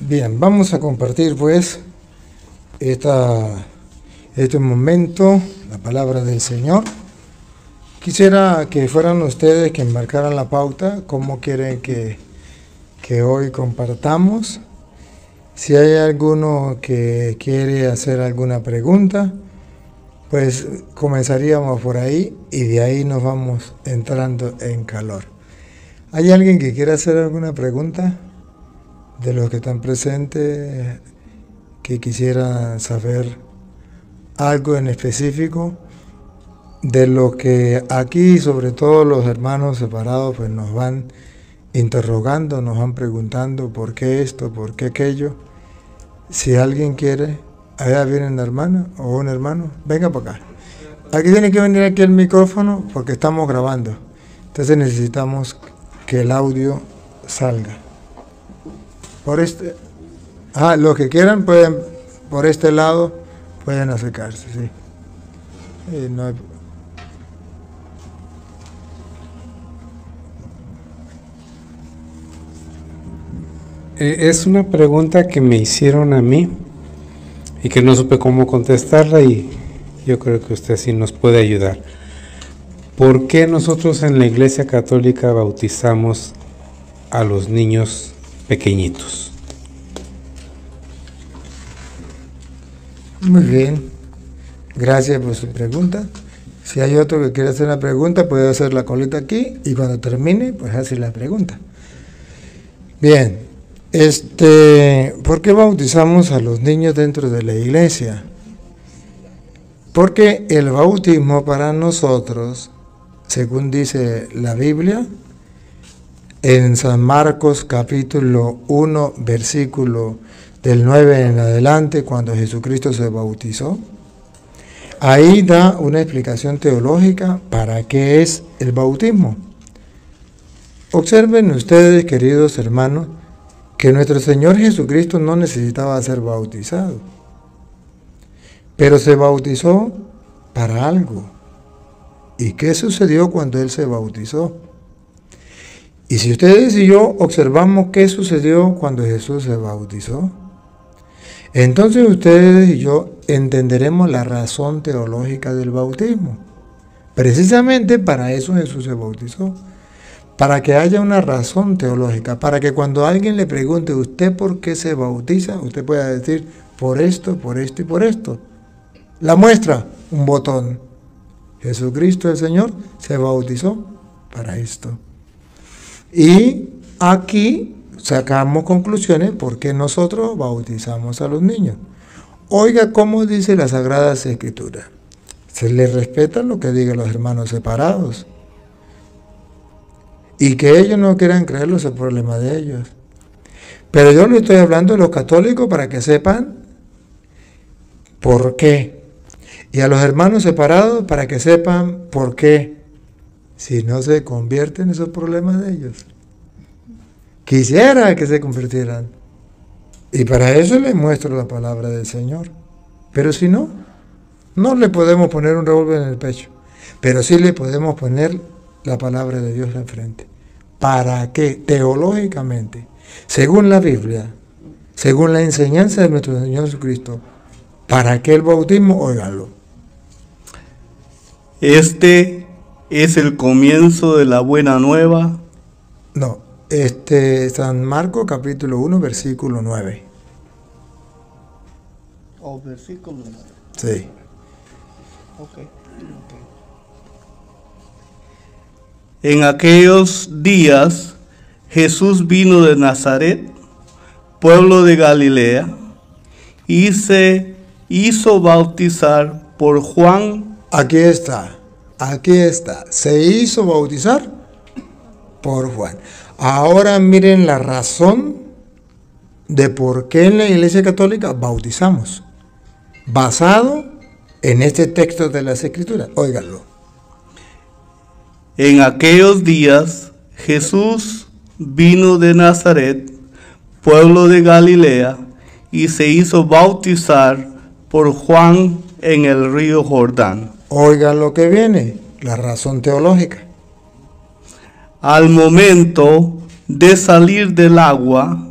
Bien, vamos a compartir pues este momento, la palabra del Señor. Quisiera que fueran ustedes que marcaran la pauta, cómo quieren que hoy compartamos. Si hay alguno que quiere hacer alguna pregunta, pues comenzaríamos por ahí y de ahí nos vamos entrando en calor. ¿Hay alguien que quiera hacer alguna pregunta de los que están presentes, que quisiera saber algo en específico de lo que aquí, sobre todo los hermanos separados, pues nos van interrogando, nos van preguntando por qué esto, por qué aquello? Si alguien quiere, allá viene una hermana o un hermano, venga para acá. Aquí tiene que venir aquí el micrófono porque estamos grabando, entonces necesitamos que el audio salga. Por los que quieran pueden, por este lado, pueden acercarse, sí. No hay... Es una pregunta que me hicieron a mí y que no supe cómo contestarla, y yo creo que usted sí nos puede ayudar. ¿Por qué nosotros en la Iglesia Católica bautizamos a los niños pequeñitos? Muy bien, gracias por su pregunta. Si hay otro que quiere hacer una pregunta, puede hacer la colita aquí y cuando termine, pues hace la pregunta. Bien, ¿por qué bautizamos a los niños dentro de la iglesia? Porque el bautismo para nosotros, según dice la Biblia, en San Marcos capítulo 1, versículo del 9 en adelante, cuando Jesucristo se bautizó, ahí da una explicación teológica para qué es el bautismo. Observen ustedes, queridos hermanos, que nuestro Señor Jesucristo no necesitaba ser bautizado, pero se bautizó para algo. ¿Y qué sucedió cuando Él se bautizó? Y si ustedes y yo observamos qué sucedió cuando Jesús se bautizó, entonces ustedes y yo entenderemos la razón teológica del bautismo. Precisamente para eso Jesús se bautizó, para que haya una razón teológica, para que cuando alguien le pregunte, ¿usted por qué se bautiza?, usted pueda decir, por esto y por esto. La muestra, un botón. Jesucristo el Señor se bautizó para esto. Y aquí sacamos conclusiones porque nosotros bautizamos a los niños. Oiga cómo dice las Sagradas Escrituras. Se les respeta lo que digan los hermanos separados. Y que ellos no quieran creerlo es el problema de ellos. Pero yo le estoy hablando a los católicos para que sepan por qué. Y a los hermanos separados para que sepan por qué. Si no se convierten, esos problemas de ellos. Quisiera que se convirtieran. Y para eso les muestro la palabra del Señor. Pero si no, no le podemos poner un revólver en el pecho. Pero sí le podemos poner la palabra de Dios enfrente. ¿Para qué? Teológicamente, según la Biblia, según la enseñanza de nuestro Señor Jesucristo, ¿para qué el bautismo? Óiganlo. Este es el comienzo de la buena nueva. No, San Marcos capítulo 1, versículo 9. Oh, versículo 9. Sí. Okay. En aquellos días Jesús vino de Nazaret, pueblo de Galilea, y se hizo bautizar por Juan. Aquí está. Se hizo bautizar por Juan. Ahora miren la razón de por qué en la Iglesia Católica bautizamos, basado en este texto de las Escrituras. Óiganlo. En aquellos días Jesús vino de Nazaret, pueblo de Galilea, y se hizo bautizar por Juan en el río Jordán. Oigan lo que viene, la razón teológica. Al momento de salir del agua,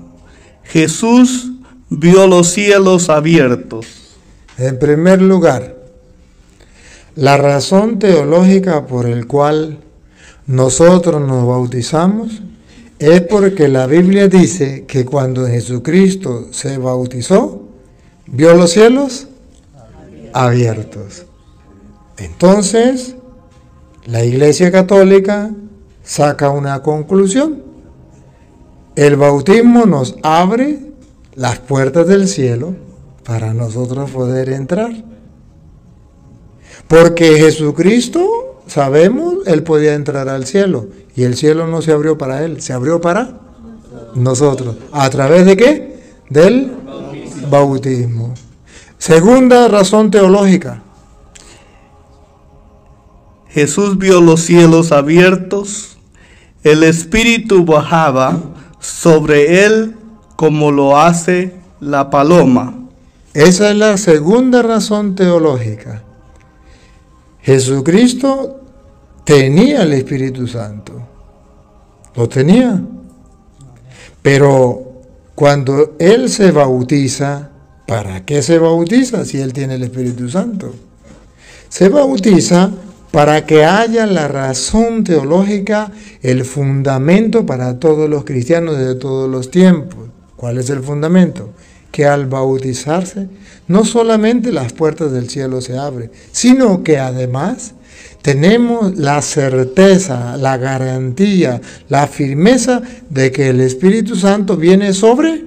Jesús vio los cielos abiertos. En primer lugar, la razón teológica por la cual nosotros nos bautizamos es porque la Biblia dice que cuando Jesucristo se bautizó, vio los cielos abiertos. Entonces, la Iglesia Católica saca una conclusión. El bautismo nos abre las puertas del cielo para nosotros poder entrar. Porque Jesucristo, sabemos, Él podía entrar al cielo. Y el cielo no se abrió para Él, se abrió para nosotros. ¿A través de qué? Del bautismo. Segunda razón teológica. Jesús vio los cielos abiertos. El Espíritu bajaba sobre él como lo hace la paloma. Esa es la segunda razón teológica. Jesucristo tenía el Espíritu Santo. Lo tenía. Pero cuando Él se bautiza, ¿para qué se bautiza si Él tiene el Espíritu Santo? Se bautiza para que haya la razón teológica, el fundamento para todos los cristianos de todos los tiempos. ¿Cuál es el fundamento? Que al bautizarse, no solamente las puertas del cielo se abren, sino que además tenemos la certeza, la garantía, la firmeza de que el Espíritu Santo viene sobre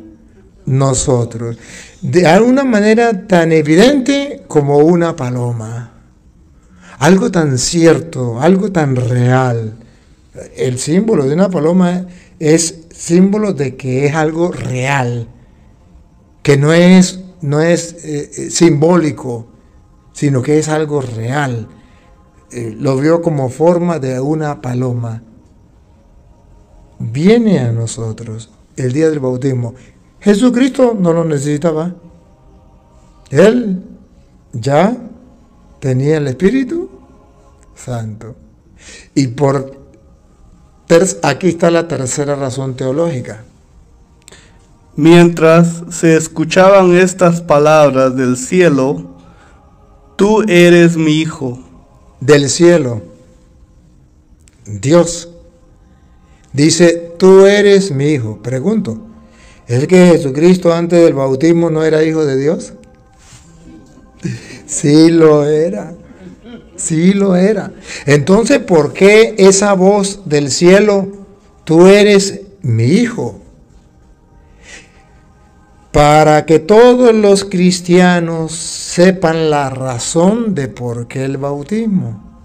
nosotros, de alguna manera tan evidente como una paloma. Algo tan cierto, algo tan real. El símbolo de una paloma es símbolo de que es algo real, que no es simbólico, sino que es algo real. Lo vio como forma de una paloma. Viene a nosotros el día del bautismo. Jesucristo no lo necesitaba. Él ya tenía el Espíritu Santo. Y aquí está la tercera razón teológica. Mientras se escuchaban estas palabras del cielo, tú eres mi hijo. Del cielo, Dios dice, tú eres mi hijo. Pregunto, ¿es que Jesucristo antes del bautismo no era hijo de Dios? Sí lo era. Sí lo era. Entonces, ¿por qué esa voz del cielo, tú eres mi hijo? Para que todos los cristianos sepan la razón de por qué el bautismo.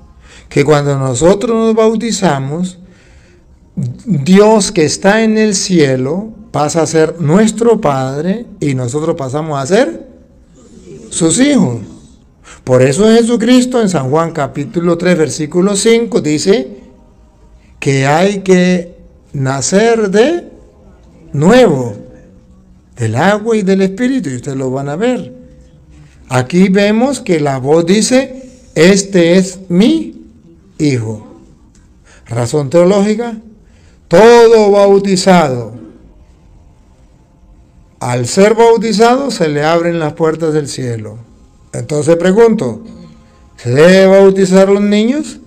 Que cuando nosotros nos bautizamos, Dios que está en el cielo pasa a ser nuestro Padre y nosotros pasamos a ser sus hijos. Por eso Jesucristo en San Juan capítulo 3 versículo 5 dice que hay que nacer de nuevo, del agua y del Espíritu, y ustedes lo van a ver. Aquí vemos que la voz dice, este es mi hijo. Razón teológica, todo bautizado, al ser bautizado se le abren las puertas del cielo. Entonces pregunto, ¿se debe bautizar los niños?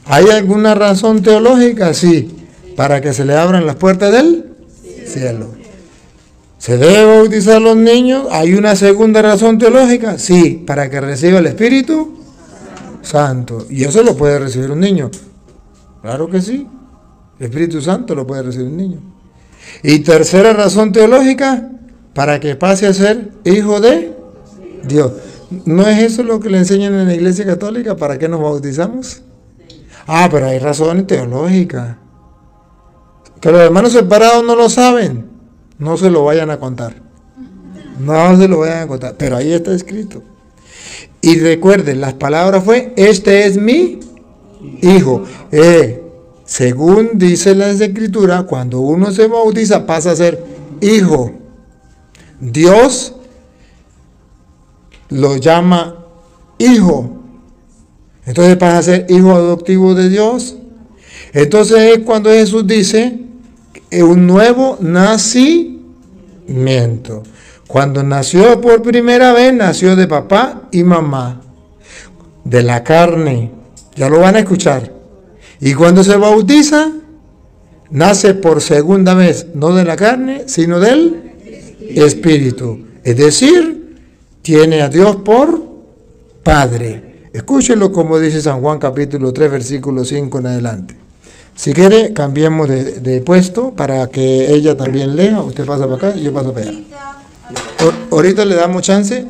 ¿Hay alguna razón teológica? Sí, para que se le abran las puertas del cielo. ¿Se debe bautizar los niños? ¿Hay una segunda razón teológica? Sí, para que reciba el Espíritu Santo. Y eso lo puede recibir un niño. Claro que sí. El Espíritu Santo lo puede recibir un niño. Y tercera razón teológica, para que pase a ser hijo de Dios. ¿No es eso lo que le enseñan en la Iglesia Católica? ¿Para qué nos bautizamos? Ah, pero hay razones teológicas. Que los hermanos separados no lo saben. No se lo vayan a contar. No se lo vayan a contar. Pero ahí está escrito. Y recuerden, las palabras fue, este es mi hijo. Según dice la Escritura, cuando uno se bautiza pasa a ser hijo. Dios lo llama hijo. Entonces pasa a ser hijo adoptivo de Dios. Entonces es cuando Jesús dice, un nuevo nacimiento. nacimiento. Cuando nació por primera vez, nació de papá y mamá, de la carne. Ya lo van a escuchar. Y cuando se bautiza, nace por segunda vez, no de la carne, sino del Espíritu. Es decir, tiene a Dios por Padre. Escúchenlo como dice San Juan capítulo 3, versículo 5 en adelante. Si quiere, cambiemos de puesto para que ella también lea. Usted pasa para acá y yo paso para allá. Ahorita le damos chance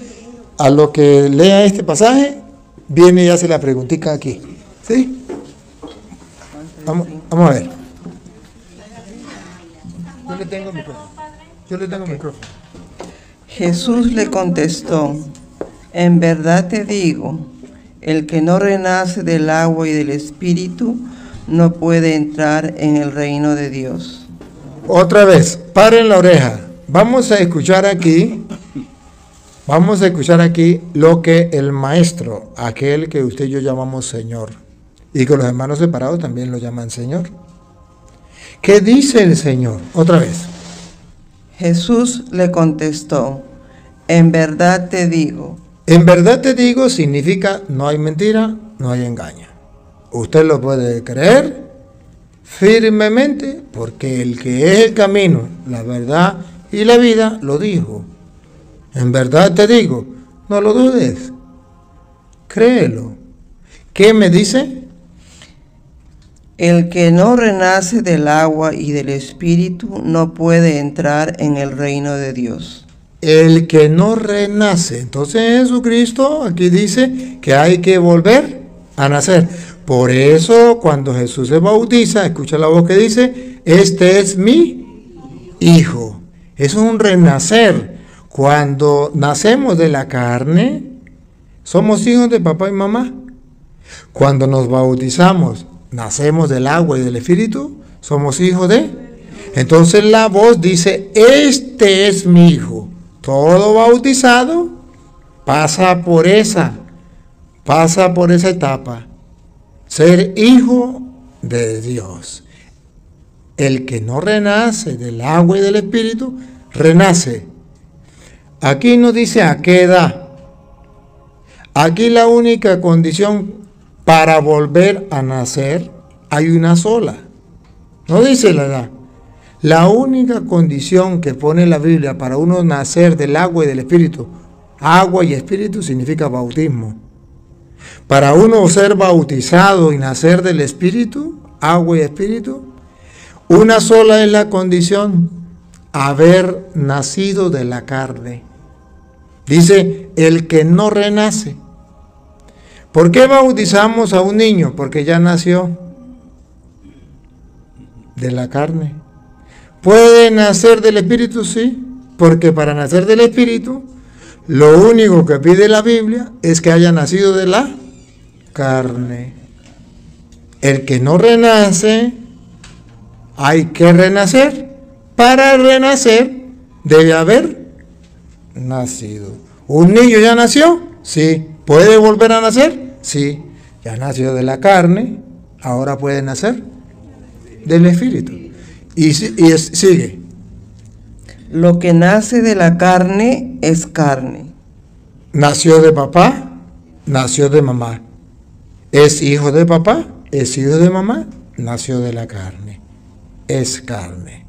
a lo que lea este pasaje, viene y hace la preguntita aquí. ¿Sí? Vamos a ver. Yo le tengo micrófono. Jesús le contestó: en verdad te digo, el que no renace del agua y del Espíritu no puede entrar en el reino de Dios. Otra vez, paren la oreja. Vamos a escuchar aquí lo que el maestro, aquel que usted y yo llamamos Señor, y que los hermanos separados también lo llaman Señor. ¿Qué dice el Señor? Otra vez. Jesús le contestó: en verdad te digo. En verdad te digo significa no hay mentira, no hay engaño. Usted lo puede creer firmemente porque el que es el camino, la verdad y la vida lo dijo. En verdad te digo, no lo dudes, créelo. ¿Qué me dice? El que no renace del agua y del Espíritu no puede entrar en el reino de Dios. El que no renace. Entonces Jesucristo aquí dice que hay que volver a nacer. Por eso cuando Jesús se bautiza, escucha la voz que dice: este es mi Hijo. Eso es un renacer. Cuando nacemos de la carne, somos hijos de papá y mamá. Cuando nos bautizamos, nacemos del agua y del Espíritu, somos hijos de. Entonces la voz dice: este es mi Hijo. Todo bautizado pasa por esa etapa. Ser hijo de Dios. El que no renace del agua y del Espíritu, renace. Aquí no dice a qué edad. Aquí la única condición para volver a nacer hay una sola. No dice la edad. La única condición que pone la Biblia para uno nacer del agua y del Espíritu, agua y Espíritu significa bautismo. Para uno ser bautizado y nacer del Espíritu, agua y Espíritu, una sola es la condición: haber nacido de la carne. Dice, el que no renace. ¿Por qué bautizamos a un niño? Porque ya nació de la carne. ¿Puede nacer del Espíritu? Sí, porque para nacer del Espíritu, lo único que pide la Biblia es que haya nacido de la carne. El que no renace, hay que renacer. Para renacer, debe haber nacido. ¿Un niño ya nació? Sí. ¿Puede volver a nacer? Sí. Ya nació de la carne, ahora puede nacer del Espíritu. Y sigue. Lo que nace de la carne es carne. Nació de papá, nació de mamá. Es hijo de papá, es hijo de mamá, nació de la carne. Es carne.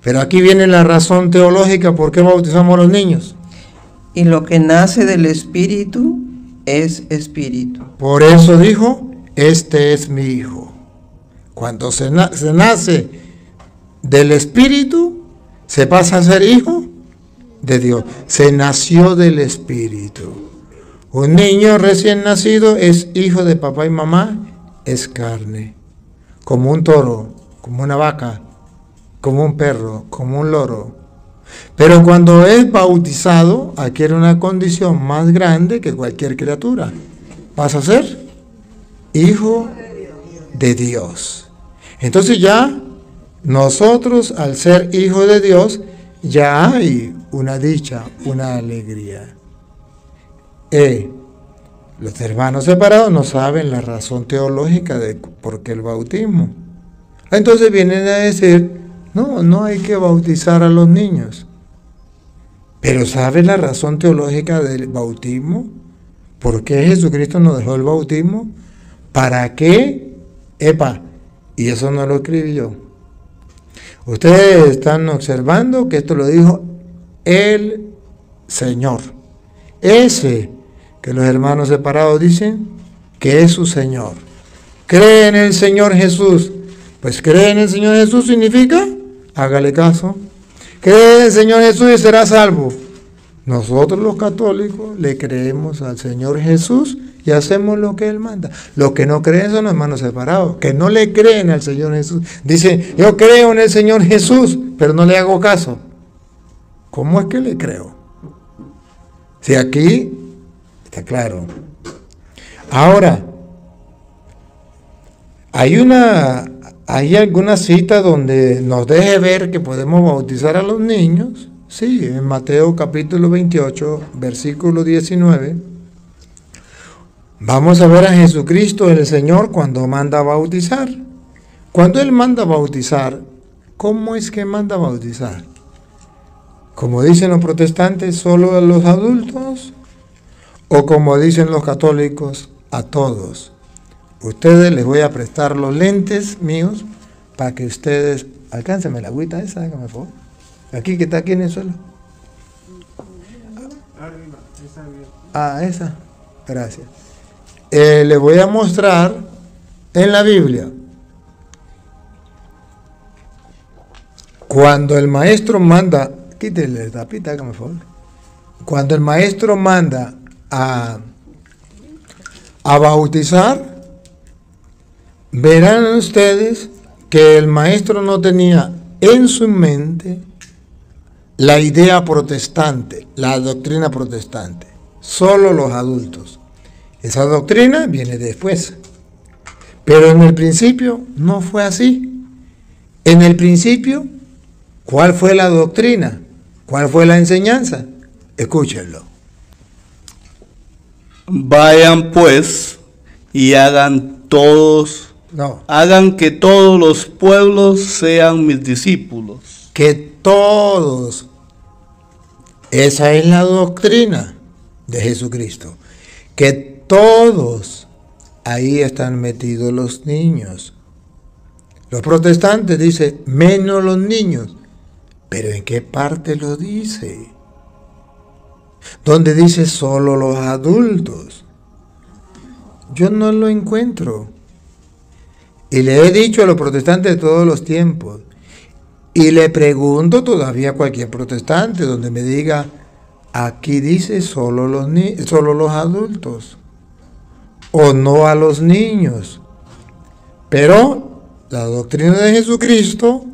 Pero aquí viene la razón teológica por qué bautizamos a los niños. Y lo que nace del Espíritu es espíritu. Por eso dijo, este es mi Hijo. Cuando se nace del Espíritu, se pasa a ser hijo de Dios. Se nació del Espíritu. Un niño recién nacido es hijo de papá y mamá, es carne. Como un toro, como una vaca, como un perro, como un loro. Pero cuando es bautizado, adquiere una condición más grande que cualquier criatura. Pasa a ser hijo de Dios. Entonces ya nosotros, al ser hijo de Dios, ya hay una dicha, una alegría. Los hermanos separados no saben la razón teológica de por qué el bautismo. Entonces vienen a decir, no hay que bautizar a los niños. Pero ¿sabe la razón teológica del bautismo? ¿Por qué Jesucristo nos dejó el bautismo? ¿Para qué? Y eso no lo escribí yo. Ustedes están observando que esto lo dijo el Señor. Ese que los hermanos separados dicen que es su Señor. Cree en el Señor Jesús. Pues cree en el Señor Jesús significa, hágale caso. Cree en el Señor Jesús y será salvo. Nosotros los católicos le creemos al Señor Jesús y hacemos lo que Él manda. Los que no creen son hermanos separados, que no le creen al Señor Jesús. Dicen, yo creo en el Señor Jesús, pero no le hago caso. ¿Cómo es que le creo? Si aquí está claro. Ahora, hay alguna cita donde nos deje ver que podemos bautizar a los niños. Sí, en Mateo capítulo 28, versículo 19. Vamos a ver a Jesucristo el Señor cuando manda a bautizar. Cuando Él manda a bautizar, ¿cómo es que manda a bautizar? Como dicen los protestantes, solo a los adultos, o como dicen los católicos, a todos. Ustedes les voy a prestar los lentes míos para que ustedes, alcáncenme la agüita esa, hágame por favor. Aquí que está aquí en el suelo. Esa, gracias. Les voy a mostrar en la Biblia. Cuando el maestro manda, quítele la tapita, hágame por favor. Cuando el maestro manda a bautizar, verán ustedes que el maestro no tenía en su mente la idea protestante, la doctrina protestante, solo los adultos. Esa doctrina viene después. Pero en el principio no fue así. En el principio, ¿cuál fue la doctrina? ¿Cuál fue la enseñanza? Escúchenlo. Vayan pues y hagan que todos los pueblos sean mis discípulos. Que todos. Esa es la doctrina de Jesucristo. Que todos. Ahí están metidos los niños. Los protestantes dicen, menos los niños. ¿Pero en qué parte lo dice? Donde dice solo los adultos. Yo no lo encuentro. Y le he dicho a los protestantes de todos los tiempos, y le pregunto todavía a cualquier protestante donde me diga, aquí dice solo los adultos, o no a los niños. Pero la doctrina de Jesucristo,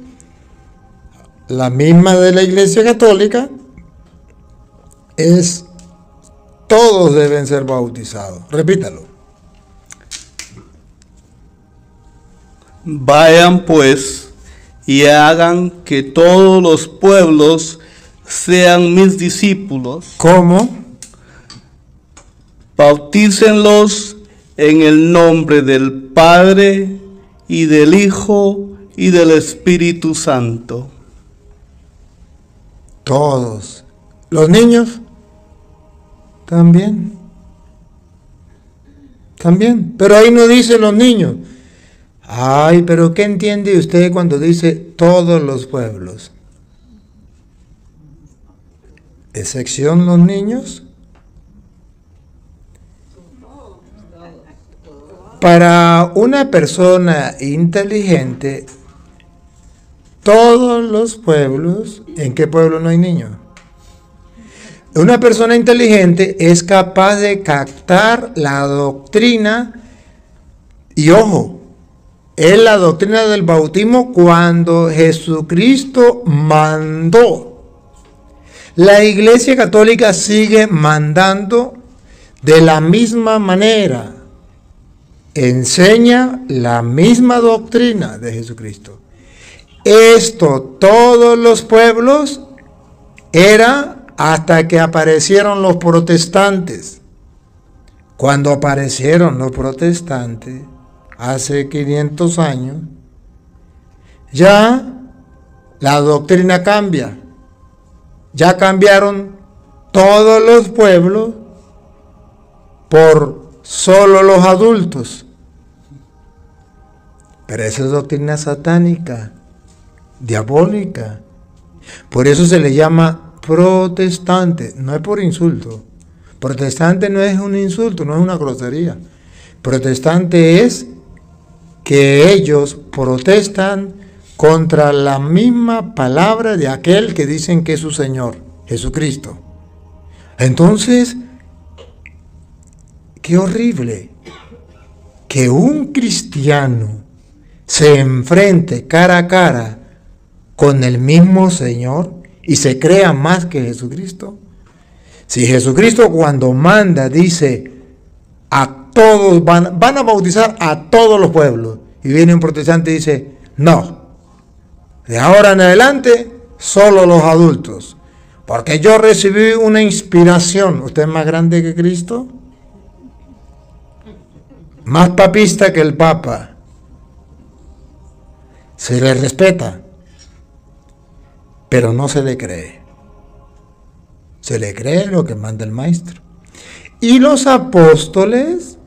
la misma de la Iglesia Católica, es todos deben ser bautizados. Repítalo. Vayan pues y hagan que todos los pueblos sean mis discípulos. ¿Cómo? Bautícenlos en el nombre del Padre y del Hijo y del Espíritu Santo. Todos. ¿Los niños? También. También. Pero ahí no dice los niños. Ay, pero ¿qué entiende usted cuando dice todos los pueblos? ¿Excepción los niños? Para una persona inteligente, todos los pueblos, ¿en qué pueblo no hay niños? Una persona inteligente es capaz de captar la doctrina, y ojo, es la doctrina del bautismo cuando Jesucristo mandó. La Iglesia Católica sigue mandando de la misma manera. Enseña la misma doctrina de Jesucristo. Esto, todos los pueblos, era hasta que aparecieron los protestantes. Cuando aparecieron los protestantes, hace 500 años, ya la doctrina cambia. Ya cambiaron todos los pueblos por solo los adultos. Pero esa es doctrina satánica, diabólica. Por eso se le llama protestante, no es por insulto. Protestante no es un insulto, no es una grosería. Protestante es que ellos protestan contra la misma palabra de aquel que dicen que es su Señor, Jesucristo. Entonces, qué horrible que un cristiano se enfrente cara a cara con el mismo Señor y se crea más que Jesucristo. Si Jesucristo cuando manda dice a todos, van a bautizar a todos los pueblos, y viene un protestante y dice, no, de ahora en adelante solo los adultos, porque yo recibí una inspiración. ¿Usted es más grande que Cristo? Más papista que el Papa. Se le respeta, pero no se le cree. Se le cree lo que manda el maestro. Y los apóstoles,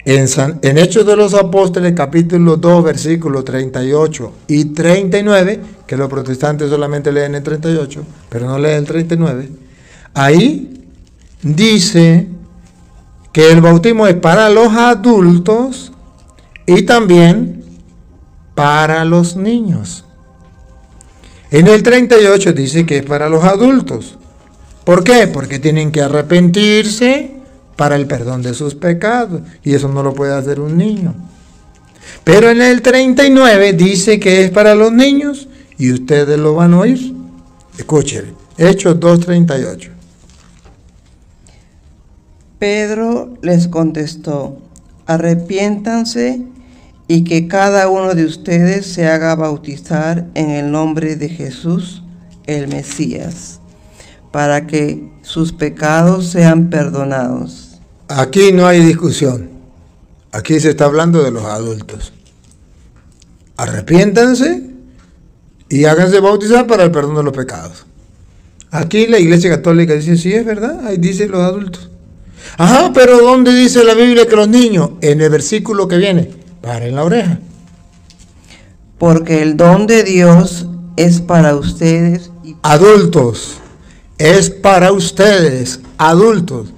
en Hechos de los Apóstoles, capítulo 2, versículos 38 y 39, que los protestantes solamente leen el 38, pero no leen el 39, ahí dice que el bautismo es para los adultos y también para los niños. En el 38 dice que es para los adultos. ¿Por qué? Porque tienen que arrepentirse para el perdón de sus pecados, y eso no lo puede hacer un niño. Pero en el 39 dice que es para los niños, y ustedes lo van a oír. Escuchen, Hechos 2:38. Pedro les contestó: arrepiéntanse y que cada uno de ustedes se haga bautizar en el nombre de Jesús, el Mesías, para que sus pecados sean perdonados. Aquí no hay discusión. Aquí se está hablando de los adultos. Arrepiéntanse y háganse bautizar para el perdón de los pecados. Aquí la Iglesia Católica dice, sí, es verdad, ahí dice los adultos. Ajá, pero ¿dónde dice la Biblia que los niños? En el versículo que viene. Paren la oreja. Porque el don de Dios es para ustedes. Adultos. Es para ustedes, adultos.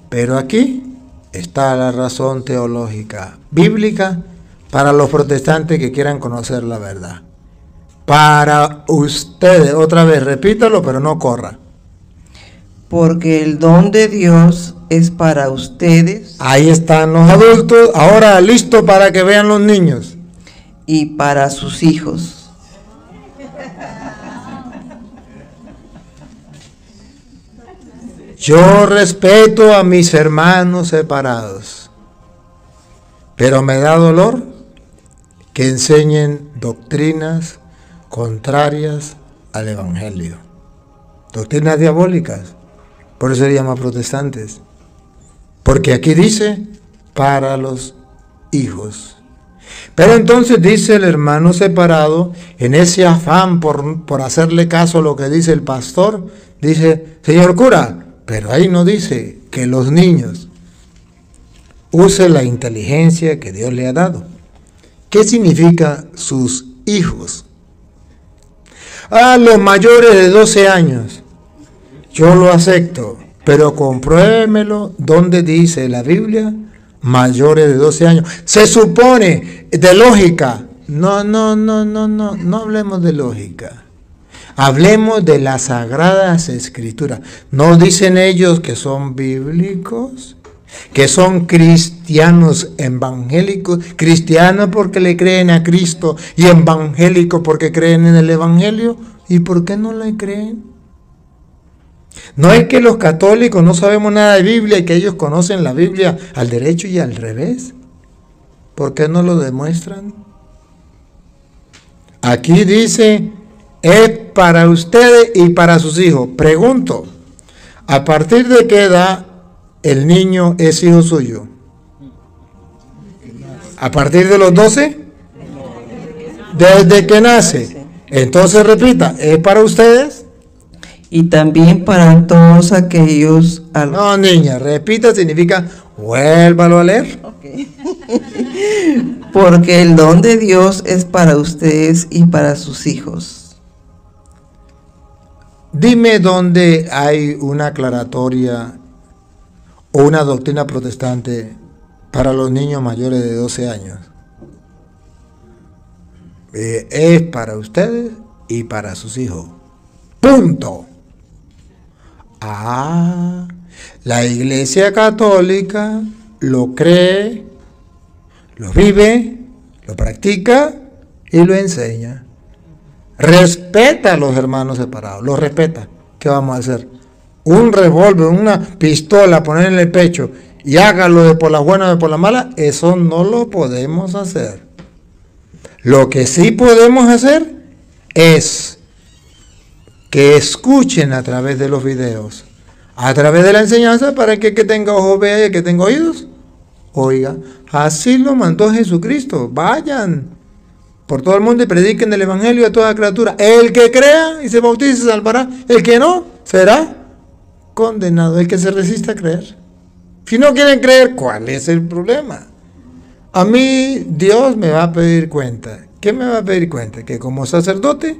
Pero aquí está la razón teológica, bíblica, para los protestantes que quieran conocer la verdad. Para ustedes, otra vez, repítalo, pero no corra. Porque el don de Dios es para ustedes. Ahí están los adultos, ahora listo para que vean los niños. Y para sus hijos. Yo respeto a mis hermanos separados, pero me da dolor que enseñen doctrinas contrarias al Evangelio, doctrinas diabólicas. Por eso se llama protestantes, porque aquí dice para los hijos. Pero entonces dice el hermano separado, en ese afán por hacerle caso a lo que dice el pastor, dice, señor cura, pero ahí no dice que los niños usen la inteligencia que Dios le ha dado. ¿Qué significa sus hijos? Los mayores de 12 años. Yo lo acepto, pero compruébemelo donde dice la Biblia mayores de 12 años. Se supone de lógica. No hablemos de lógica. Hablemos de las Sagradas Escrituras. ¿No dicen ellos que son bíblicos? Que son cristianos evangélicos. Cristianos porque le creen a Cristo y evangélicos porque creen en el Evangelio. ¿Y por qué no le creen? No es que los católicos no sabemos nada de Biblia y que ellos conocen la Biblia al derecho y al revés. ¿Por qué no lo demuestran? Aquí dice, es para ustedes y para sus hijos. Pregunto, ¿a partir de qué edad el niño es hijo suyo? ¿A partir de los 12? Desde que nace. Entonces repita, ¿es para ustedes? y también para todos aquellos No, niña, repita, significa vuélvalo a leer. porque el don de Dios es para ustedes y para sus hijos. Dime dónde hay una aclaratoria o una doctrina protestante para los niños mayores de 12 años. Es para ustedes y para sus hijos. Punto. La Iglesia Católica lo cree, lo vive, lo practica y lo enseña. Respeta a los hermanos separados, los respeta. ¿Qué vamos a hacer? Un revólver, una pistola, poner en el pecho y hágalo de por las buenas o de por las malas, eso no lo podemos hacer. Lo que sí podemos hacer es que escuchen a través de los videos, a través de la enseñanza, para que el que tenga ojos vea y el que tenga oídos oiga. Así lo mandó Jesucristo. Vayan por todo el mundo y prediquen el evangelio a toda criatura. El que crea y se bautice se salvará. El que no será condenado. El que se resista a creer. Si no quieren creer, ¿cuál es el problema? A mí Dios me va a pedir cuenta. ¿Qué me va a pedir cuenta? Que como sacerdote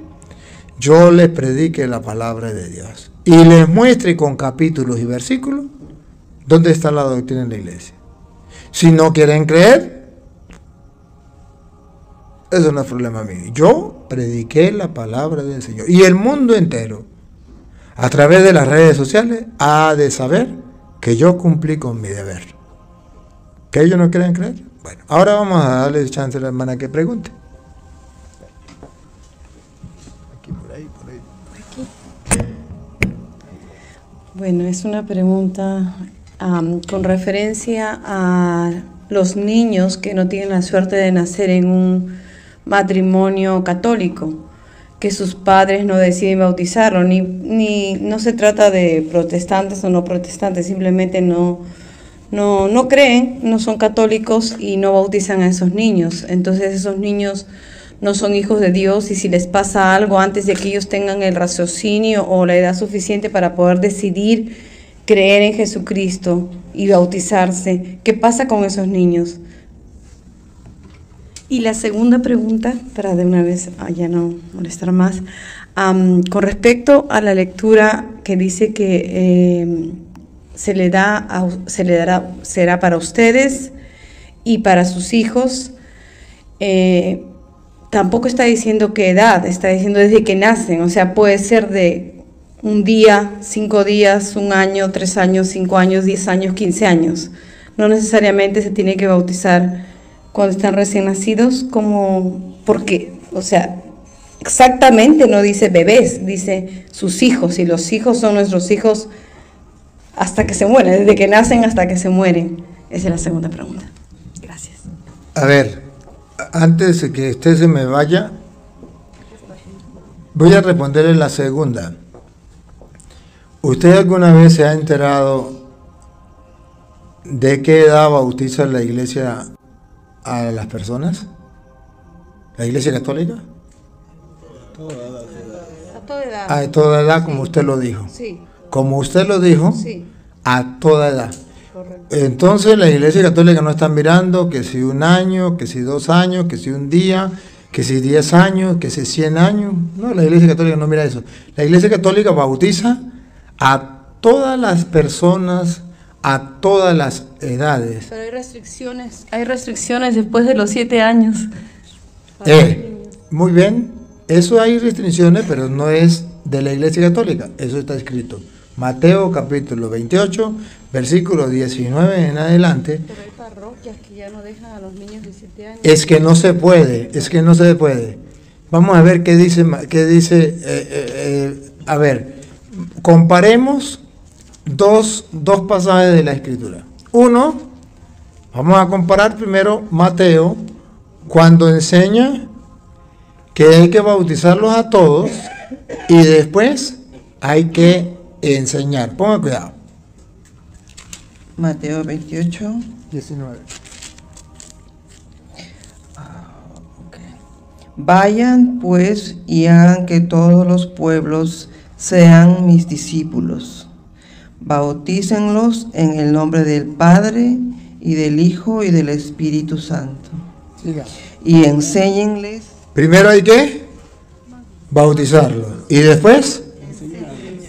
yo les predique la palabra de Dios y les muestre con capítulos y versículos dónde está la doctrina en la iglesia. Si no quieren creer, eso no es problema mío. Yo prediqué la palabra del Señor y el mundo entero, a través de las redes sociales, ha de saber que yo cumplí con mi deber. ¿Que ellos no quieren creer? Bueno, ahora vamos a darle chance a la hermana que pregunte. Bueno, es una pregunta con referencia a los niños que no tienen la suerte de nacer en un matrimonio católico, que sus padres no deciden bautizarlo, ni no se trata de protestantes o no protestantes, simplemente no creen, no son católicos y no bautizan a esos niños. Entonces esos niños no son hijos de Dios, y si les pasa algo antes de que ellos tengan el raciocinio o la edad suficiente para poder decidir creer en Jesucristo y bautizarse, ¿qué pasa con esos niños? Y la segunda pregunta, para de una vez ya no molestar más, con respecto a la lectura que dice que será para ustedes y para sus hijos, tampoco está diciendo qué edad, está diciendo desde que nacen, o sea, puede ser de un día, 5 días, 1 año, 3 años, 5 años, 10 años, 15 años. No necesariamente se tiene que bautizar cuando están recién nacidos, porque, o sea, exactamente no dice bebés, dice sus hijos, y los hijos son nuestros hijos hasta que se mueren, desde que nacen hasta que se mueren. Esa es la segunda pregunta. Gracias. A ver, antes de que usted se me vaya, voy a responderle la segunda. ¿Usted alguna vez se ha enterado de qué edad bautiza la iglesia a las personas? ¿La iglesia católica? A toda edad. A toda edad, como usted lo dijo. Sí. Como usted lo dijo, Sí. a toda edad. Correcto. Entonces la iglesia católica no está mirando que si 1 año, que si 2 años, que si 1 día, que si 10 años, que si 100 años. No, la iglesia católica no mira eso. La iglesia católica bautiza a todas las personas, a todas las edades. Pero hay restricciones después de los 7 años. Muy bien, eso hay restricciones, pero no es de la iglesia católica, eso está escrito. Mateo capítulo 28, versículo 19 en adelante. Pero hay parroquias que ya no dejan a los niños de 7 años. Es que no se puede. Vamos a ver qué dice, a ver, comparemos dos pasajes de la Escritura. Uno, vamos a comparar primero Mateo, cuando enseña que hay que bautizarlos a todos y después hay que enseñar. Ponga cuidado. Mateo 28, 19. Vayan pues y hagan que todos los pueblos sean mis discípulos. Bautícenlos en el nombre del Padre, y del Hijo, y del Espíritu Santo. Siga. Y enséñenles. Primero hay que bautizarlo y después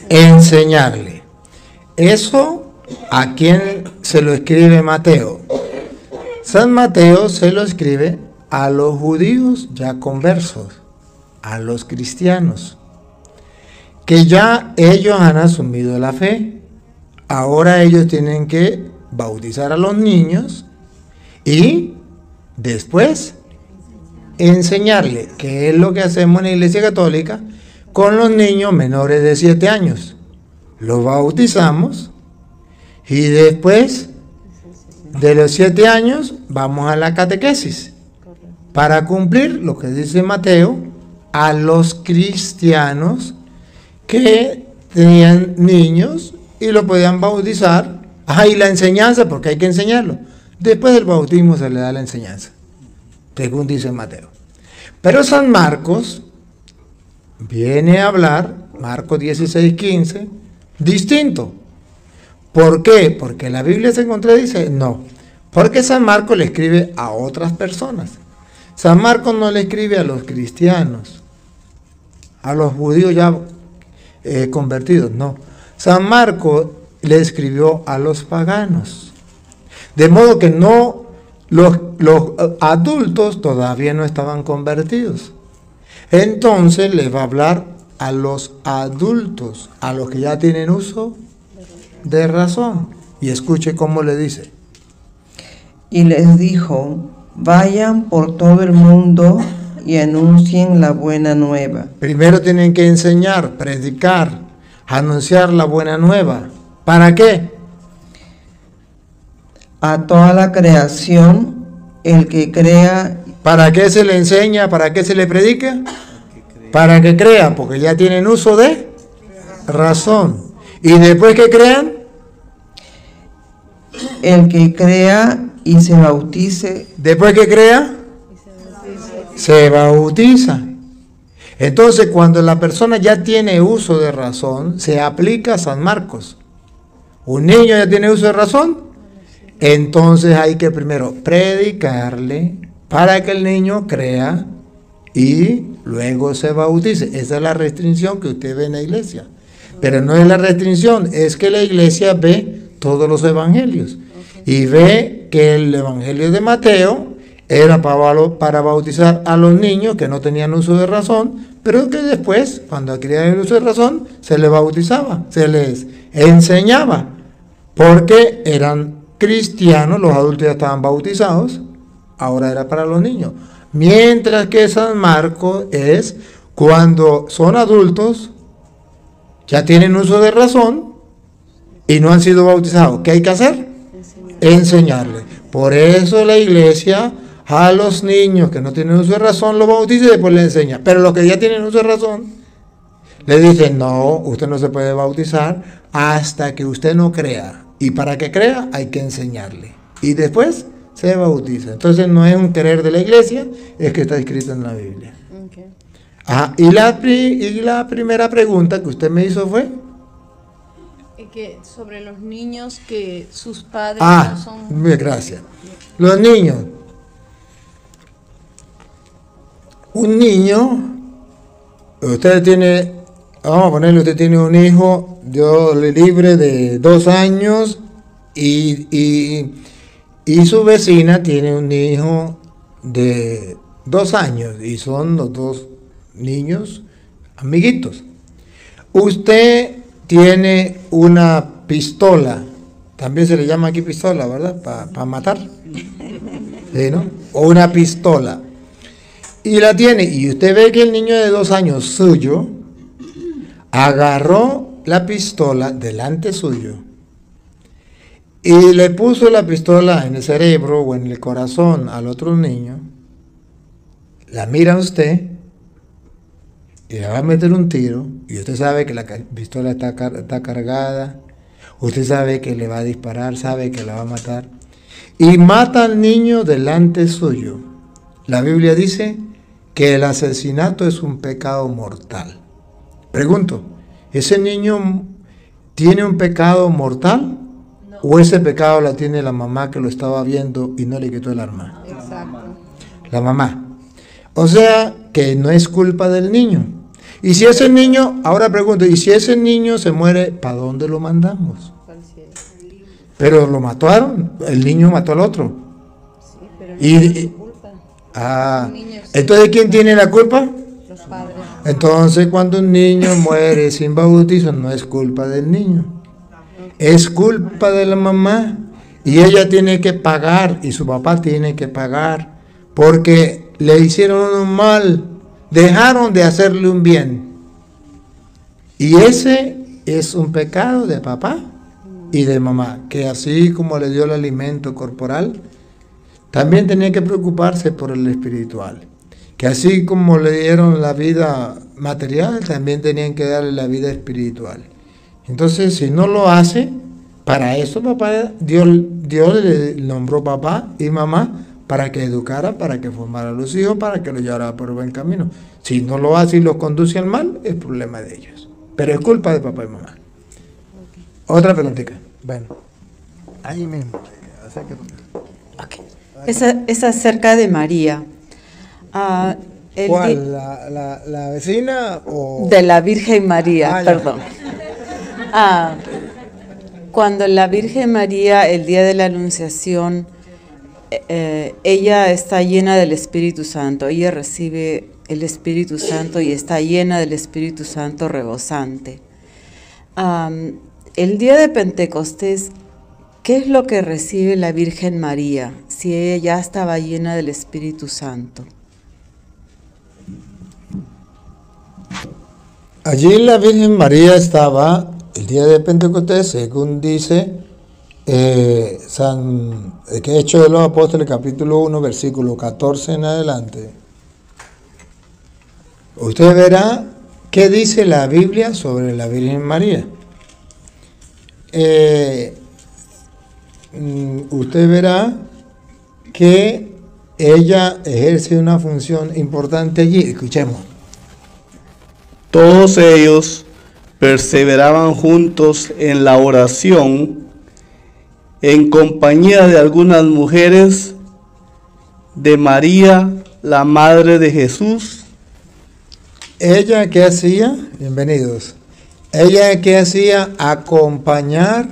enseñarle. Eso, ¿a quién se lo escribe Mateo? San Mateo se lo escribe a los judíos ya conversos, a los cristianos, que ya ellos han asumido la fe. Ahora ellos tienen que bautizar a los niños y después enseñarle, que es lo que hacemos en la Iglesia Católica con los niños menores de 7 años. Los bautizamos y después de los 7 años vamos a la catequesis para cumplir lo que dice Mateo a los cristianos que tenían niños y lo podían bautizar. Y la enseñanza, porque hay que enseñarlo. Después del bautismo se le da la enseñanza, según dice Mateo. Pero San Marcos viene a hablar, Marcos 16:15, distinto. ¿Por qué? Porque la Biblia se contradice. No, porque San Marcos le escribe a otras personas. San Marcos no le escribe a los cristianos, a los judíos ya convertidos, no. San Marcos le escribió a los paganos. De modo que no, los adultos todavía no estaban convertidos. Entonces les va a hablar a los adultos, a los que ya tienen uso de razón. Y escuche cómo le dice. Y les dijo: vayan por todo el mundo y anuncien la buena nueva. Primero tienen que enseñar, predicar, anunciar la buena nueva. ¿Para qué? A toda la creación, el que crea. ¿Para qué se le enseña? ¿Para qué se le predica? Para que crean, porque ya tienen uso de razón. Y después que crean, el que crea y se bautice. Después que crea, se bautiza. Entonces, cuando la persona ya tiene uso de razón, se aplica a San Marcos. Un niño ya tiene uso de razón, entonces hay que primero predicarle para que el niño crea y luego se bautice. Esa es la restricción que usted ve en la iglesia. Pero no es la restricción, es que la iglesia ve todos los evangelios y ve que el evangelio de Mateo era para bautizar a los niños que no tenían uso de razón, pero que después, cuando adquirían el uso de razón, se les bautizaba, se les enseñaba, porque eran cristianos, los adultos ya estaban bautizados, ahora era para los niños. Mientras que San Marcos es cuando son adultos, ya tienen uso de razón y no han sido bautizados. ¿Qué hay que hacer? Enseñarles. Por eso la iglesia a los niños que no tienen uso de razón los bautiza y después les enseña. Pero los que ya tienen uso de razón, le dicen: no, usted no se puede bautizar hasta que usted no crea. Y para que crea hay que enseñarle. Y después se bautiza. Entonces no es un querer de la iglesia, es que está escrito en la Biblia. Okay. Y la primera pregunta que usted me hizo fue... Que sobre los niños que sus padres no son... Gracias. Los niños. Un niño, usted tiene, vamos a ponerle, usted tiene un hijo, Dios le libre, de 2 años y su vecina tiene un hijo de 2 años y son los 2 niños amiguitos. Usted tiene una pistola, también se le llama aquí pistola, ¿verdad? Para matar, ¿sí, no? O una pistola. Y la tiene, y usted ve que el niño de 2 años suyo agarró la pistola delante suyo y le puso la pistola en el cerebro o en el corazón al otro niño. La mira usted y le va a meter un tiro, y usted sabe que la pistola está cargada, usted sabe que le va a disparar, sabe que la va a matar, y mata al niño delante suyo. La Biblia dice que el asesinato es un pecado mortal. Pregunto, ¿ese niño tiene un pecado mortal? No. ¿O ese pecado la tiene la mamá que lo estaba viendo y no le quitó el arma? Exacto. La mamá. O sea, que no es culpa del niño. Y si ese niño, ahora pregunto, ¿y si ese niño se muere, ¿para dónde lo mandamos? Pero lo mataron, el niño mató al otro. Sí, pero no es culpa. Entonces, ¿quién tiene la culpa? Los padres. Entonces, cuando un niño muere sin bautizo, no es culpa del niño. Es culpa de la mamá. Y ella tiene que pagar, y su papá tiene que pagar, porque le hicieron un mal, dejaron de hacerle un bien. Y ese es un pecado de papá y de mamá, que así como le dio el alimento corporal, también tenía que preocuparse por el espiritual. Que así como le dieron la vida material, también tenían que darle la vida espiritual. Entonces, si no lo hace, para eso papá, Dios le nombró papá y mamá para que educara, para que formara a los hijos, para que los llevara por el buen camino. Si no lo hace y los conduce al mal, es problema de ellos. Pero es culpa de papá y mamá. Otra preguntita. Bueno, ahí mismo. Okay. Es acerca de María. ¿Cuál? ¿La vecina o...? De la Virgen María, perdón. Cuando la Virgen María, el día de la Anunciación, ella está llena del Espíritu Santo, ella recibe el Espíritu Santo y está llena del Espíritu Santo rebosante. El día de Pentecostés, ¿qué es lo que recibe la Virgen María si ella ya estaba llena del Espíritu Santo? Allí la Virgen María estaba el día de Pentecostés, según dice Hechos de los Apóstoles, capítulo 1, versículo 14 en adelante. Usted verá qué dice la Biblia sobre la Virgen María. Usted verá que ella ejerce una función importante allí. Escuchemos. Todos ellos perseveraban juntos en la oración, en compañía de algunas mujeres, de María, la madre de Jesús. ¿Ella qué hacía? Bienvenidos. ¿Ella qué hacía? Acompañar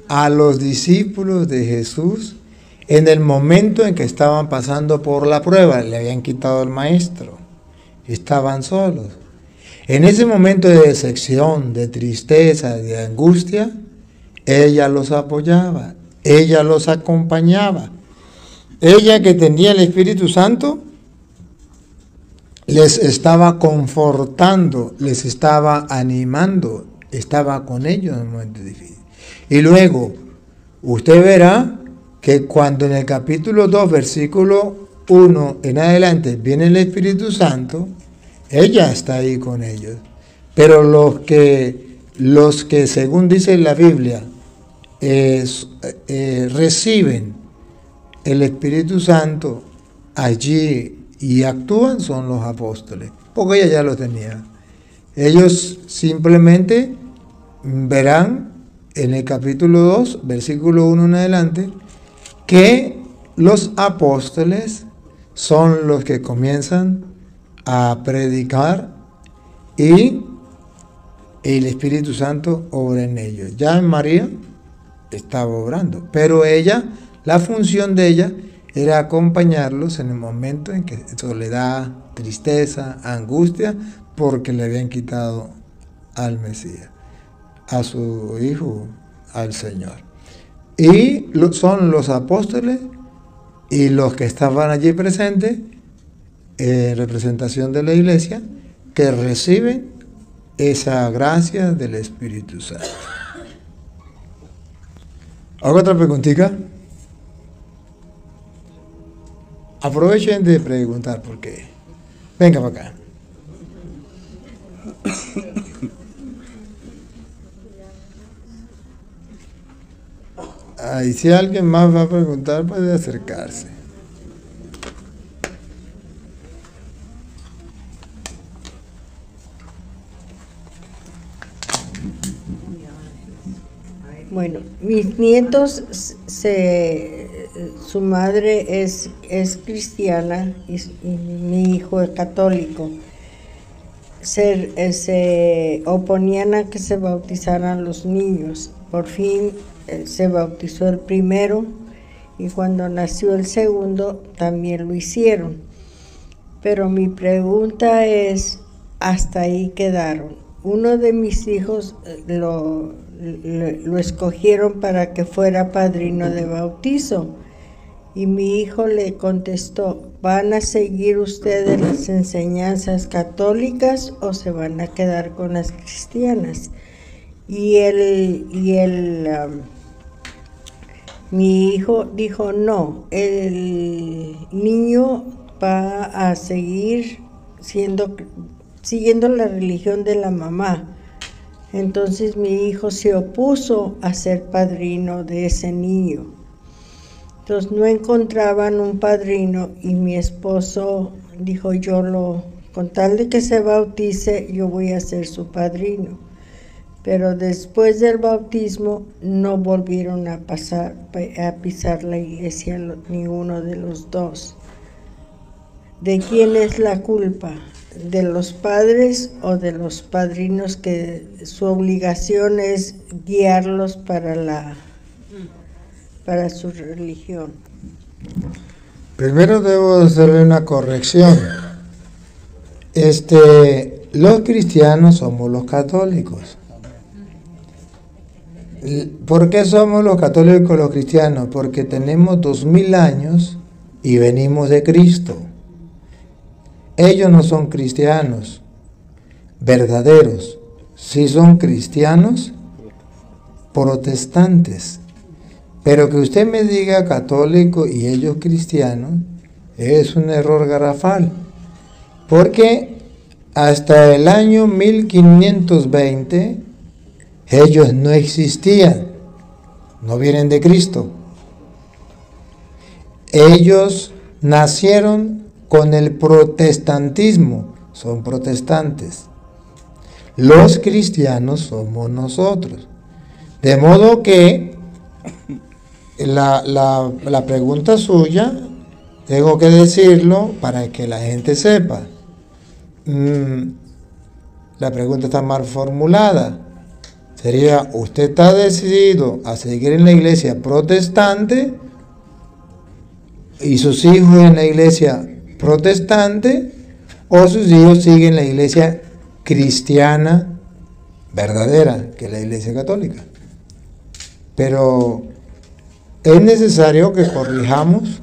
a los discípulos de Jesús en el momento en que estaban pasando por la prueba. Le habían quitado al maestro. Estaban solos. En ese momento de decepción, de tristeza, de angustia, ella los apoyaba, ella los acompañaba. Ella, que tenía el Espíritu Santo, les estaba confortando, les estaba animando, estaba con ellos en un momento difícil. Y luego, usted verá que cuando en el capítulo 2, versículo 1 en adelante, viene el Espíritu Santo, ella está ahí con ellos. Pero los que según dice la Biblia, reciben el Espíritu Santo allí y actúan, son los apóstoles, porque ella ya lo tenía. Ellos simplemente verán en el capítulo 2, versículo 1 en adelante, que los apóstoles son los que comienzan a predicar y el Espíritu Santo obra en ellos. Ya en María estaba obrando, pero ella, la función de ella era acompañarlos en el momento en que soledad, tristeza, angustia, porque le habían quitado al Mesías, a su Hijo, al Señor. Y son los apóstoles y los que estaban allí presentes, en representación de la iglesia, que reciben esa gracia del Espíritu Santo. ¿Hago otra preguntita? Aprovechen de preguntar por qué. Venga para acá. Y si alguien más va a preguntar, puede acercarse. Bueno, mis nietos, su madre es cristiana y mi hijo es católico. Se oponían a que se bautizaran los niños. Por fin se bautizó el primero y cuando nació el segundo también lo hicieron. Pero mi pregunta es, hasta ahí quedaron. Uno de mis hijos lo escogieron para que fuera padrino de bautizo y mi hijo le contestó, ¿van a seguir ustedes las enseñanzas católicas o se van a quedar con las cristianas? Mi hijo dijo, no, el niño va a seguir siguiendo la religión de la mamá. Entonces mi hijo se opuso a ser padrino de ese niño. Entonces no encontraban un padrino y mi esposo dijo, con tal de que se bautice, yo voy a ser su padrino. Pero después del bautismo no volvieron a pisar la iglesia ninguno de los dos. ¿De quién es la culpa? ¿De los padres o de los padrinos que su obligación es guiarlos para su religión? Primero debo hacerle una corrección. Los cristianos somos los católicos. ¿Por qué somos los católicos los cristianos? Porque tenemos 2000 años y venimos de Cristo. Ellos no son cristianos verdaderos, sí son cristianos protestantes. Pero que usted me diga católico y ellos cristianos es un error garrafal, porque hasta el año 1520 ellos no existían, no vienen de Cristo. Ellos nacieron con el protestantismo, son protestantes. Los cristianos somos nosotros. De modo que la pregunta suya, tengo que decirlo para que la gente sepa. La pregunta está mal formulada. Sería, ¿usted está decidido a seguir en la iglesia protestante y sus hijos en la iglesia protestante, o sus hijos siguen la iglesia cristiana verdadera, que es la iglesia católica? Pero es necesario que corrijamos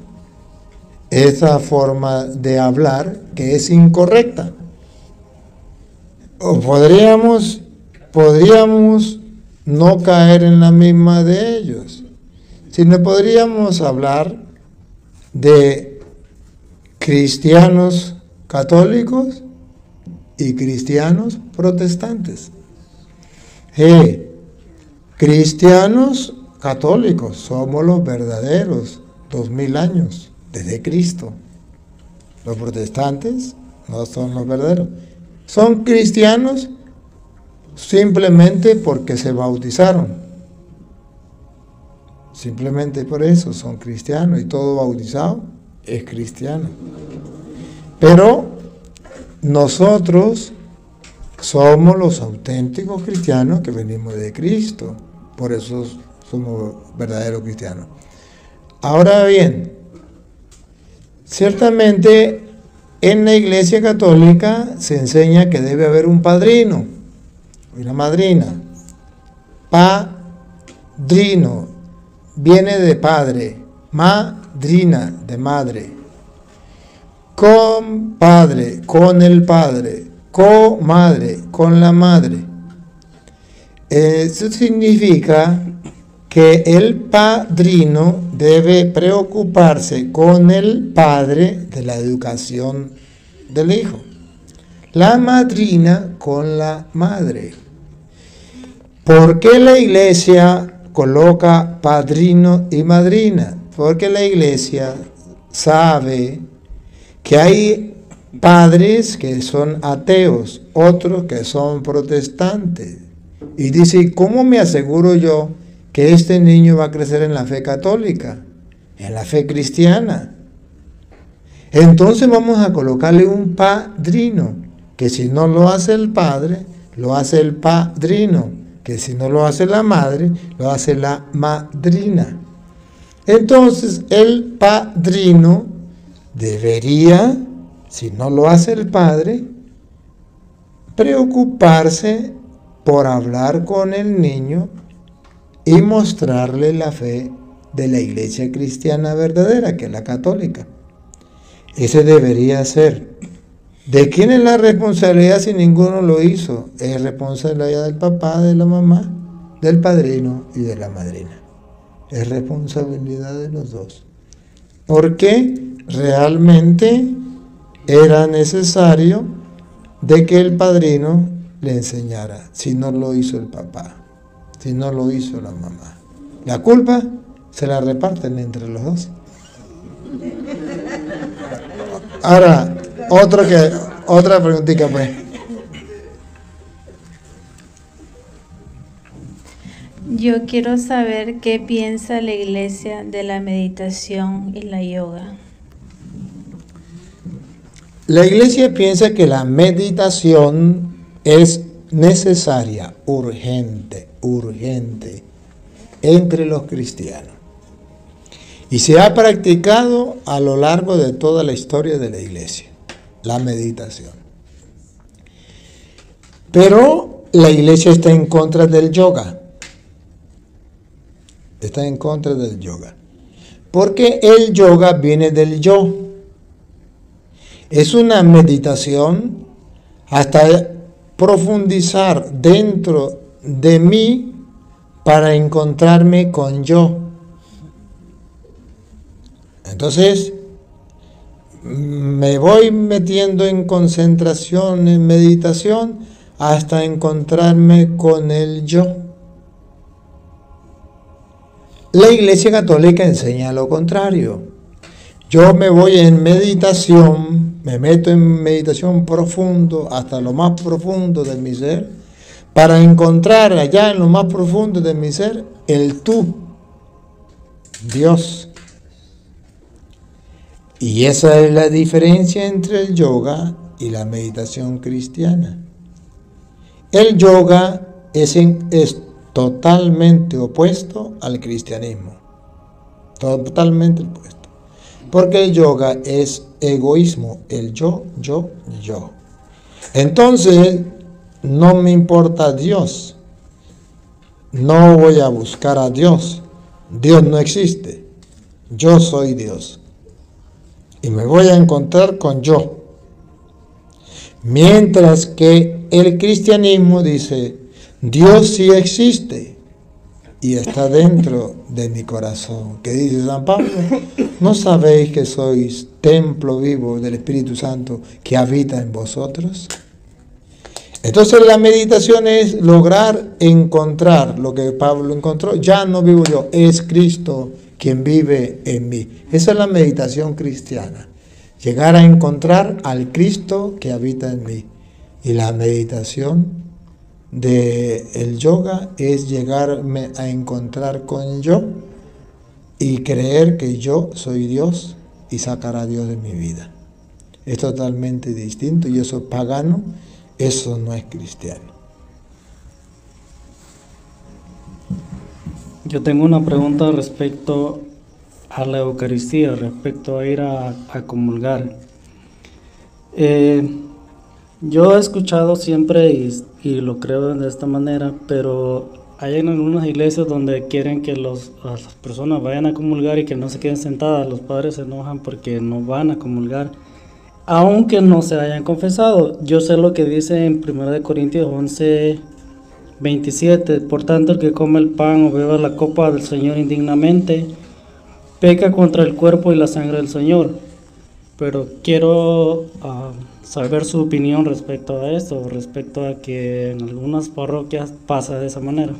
esa forma de hablar que es incorrecta. O podríamos no caer en la misma de ellos, sino podríamos hablar de cristianos católicos y cristianos protestantes. Cristianos católicos somos los verdaderos, 2000 años desde Cristo. Los protestantes no son los verdaderos. Son cristianos simplemente porque se bautizaron. Simplemente por eso son cristianos, y todo bautizado es cristiano. Pero nosotros somos los auténticos cristianos que venimos de Cristo. Por eso somos verdaderos cristianos. Ahora bien, ciertamente en la Iglesia Católica se enseña que debe haber un padrino y una madrina. Padrino viene de padre, madrina de madre. Compadre, con el padre. Comadre, con la madre. Eso significa que el padrino debe preocuparse con el padre de la educación del hijo. La madrina con la madre. ¿Por qué la iglesia coloca padrino y madrina? Porque la iglesia sabe que hay padres que son ateos, otros que son protestantes. Y dice, ¿cómo me aseguro yo que este niño va a crecer en la fe católica, en la fe cristiana. Entonces vamos a colocarle un padrino, que si no lo hace el padre, lo hace el padrino, que si no lo hace la madre, lo hace la madrina. Entonces el padrino debería, si no lo hace el padre, preocuparse por hablar con el niño y mostrarle la fe de la iglesia cristiana verdadera, que es la católica. Ese debería ser. ¿De quién es la responsabilidad si ninguno lo hizo? Es responsabilidad del papá, de la mamá, del padrino y de la madrina. Es responsabilidad de los dos. Porque realmente era necesario de que el padrino le enseñara, si no lo hizo el papá, si no lo hizo la mamá. La culpa se la reparten entre los dos. Ahora, otra preguntita pues. Yo quiero saber qué piensa la iglesia de la meditación y la yoga. La iglesia piensa que la meditación es necesaria, urgente entre los cristianos. Y se ha practicado a lo largo de toda la historia de la iglesia, la meditación. Pero la iglesia está en contra del yoga. Está en contra del yoga. Porque el yoga viene del yo. Es una meditación hasta profundizar dentro de mí para encontrarme con yo. Entonces, me voy metiendo en concentración, en meditación, hasta encontrarme con el yo. La Iglesia Católica enseña lo contrario. Yo me voy en meditación, me meto en meditación profundo, hasta lo más profundo de mi ser, para encontrar allá en lo más profundo de mi ser el tú, Dios. Y esa es la diferencia entre el yoga y la meditación cristiana. El yoga es totalmente opuesto al cristianismo. Totalmente opuesto. Porque el yoga es egoísmo, el yo. Entonces, no me importa Dios. No voy a buscar a Dios. Dios no existe. Yo soy Dios. Y me voy a encontrar con yo. Mientras que el cristianismo dice, Dios sí existe y está dentro de mi corazón. ¿Qué dice San Pablo? ¿No sabéis que sois templo vivo del Espíritu Santo que habita en vosotros? Entonces la meditación es lograr encontrar lo que Pablo encontró. Ya no vivo yo, es Cristo quien vive en mí. Esa es la meditación cristiana. Llegar a encontrar al Cristo que habita en mí. Y la meditación del yoga es llegarme a encontrar con yo y creer que yo soy Dios y sacar a Dios de mi vida. Es totalmente distinto y eso es pagano, eso no es cristiano. Yo tengo una pregunta respecto a la Eucaristía, respecto a ir a comulgar. Yo he escuchado siempre y lo creo de esta manera, pero hay en algunas iglesias donde quieren que las personas vayan a comulgar y que no se queden sentadas. Los padres se enojan porque no van a comulgar, aunque no se hayan confesado. Yo sé lo que dice en 1 Corintios 11:27, por tanto el que come el pan o beba la copa del Señor indignamente, peca contra el cuerpo y la sangre del Señor. Pero quiero saber su opinión respecto a esto, respecto a que en algunas parroquias pasa de esa manera.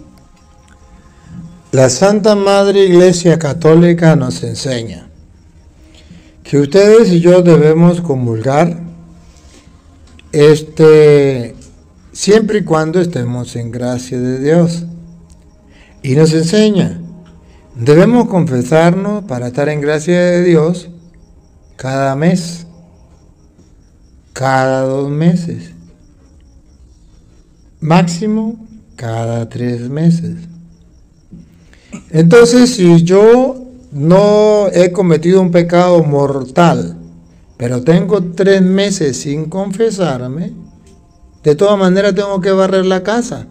La Santa Madre Iglesia Católica nos enseña que ustedes y yo debemos comulgar siempre y cuando estemos en gracia de Dios. Y nos enseña, debemos confesarnos para estar en gracia de Dios cada mes, cada 2 meses, máximo cada 3 meses. Entonces, si yo no he cometido un pecado mortal, pero tengo 3 meses sin confesarme, de todas maneras tengo que barrer la casa.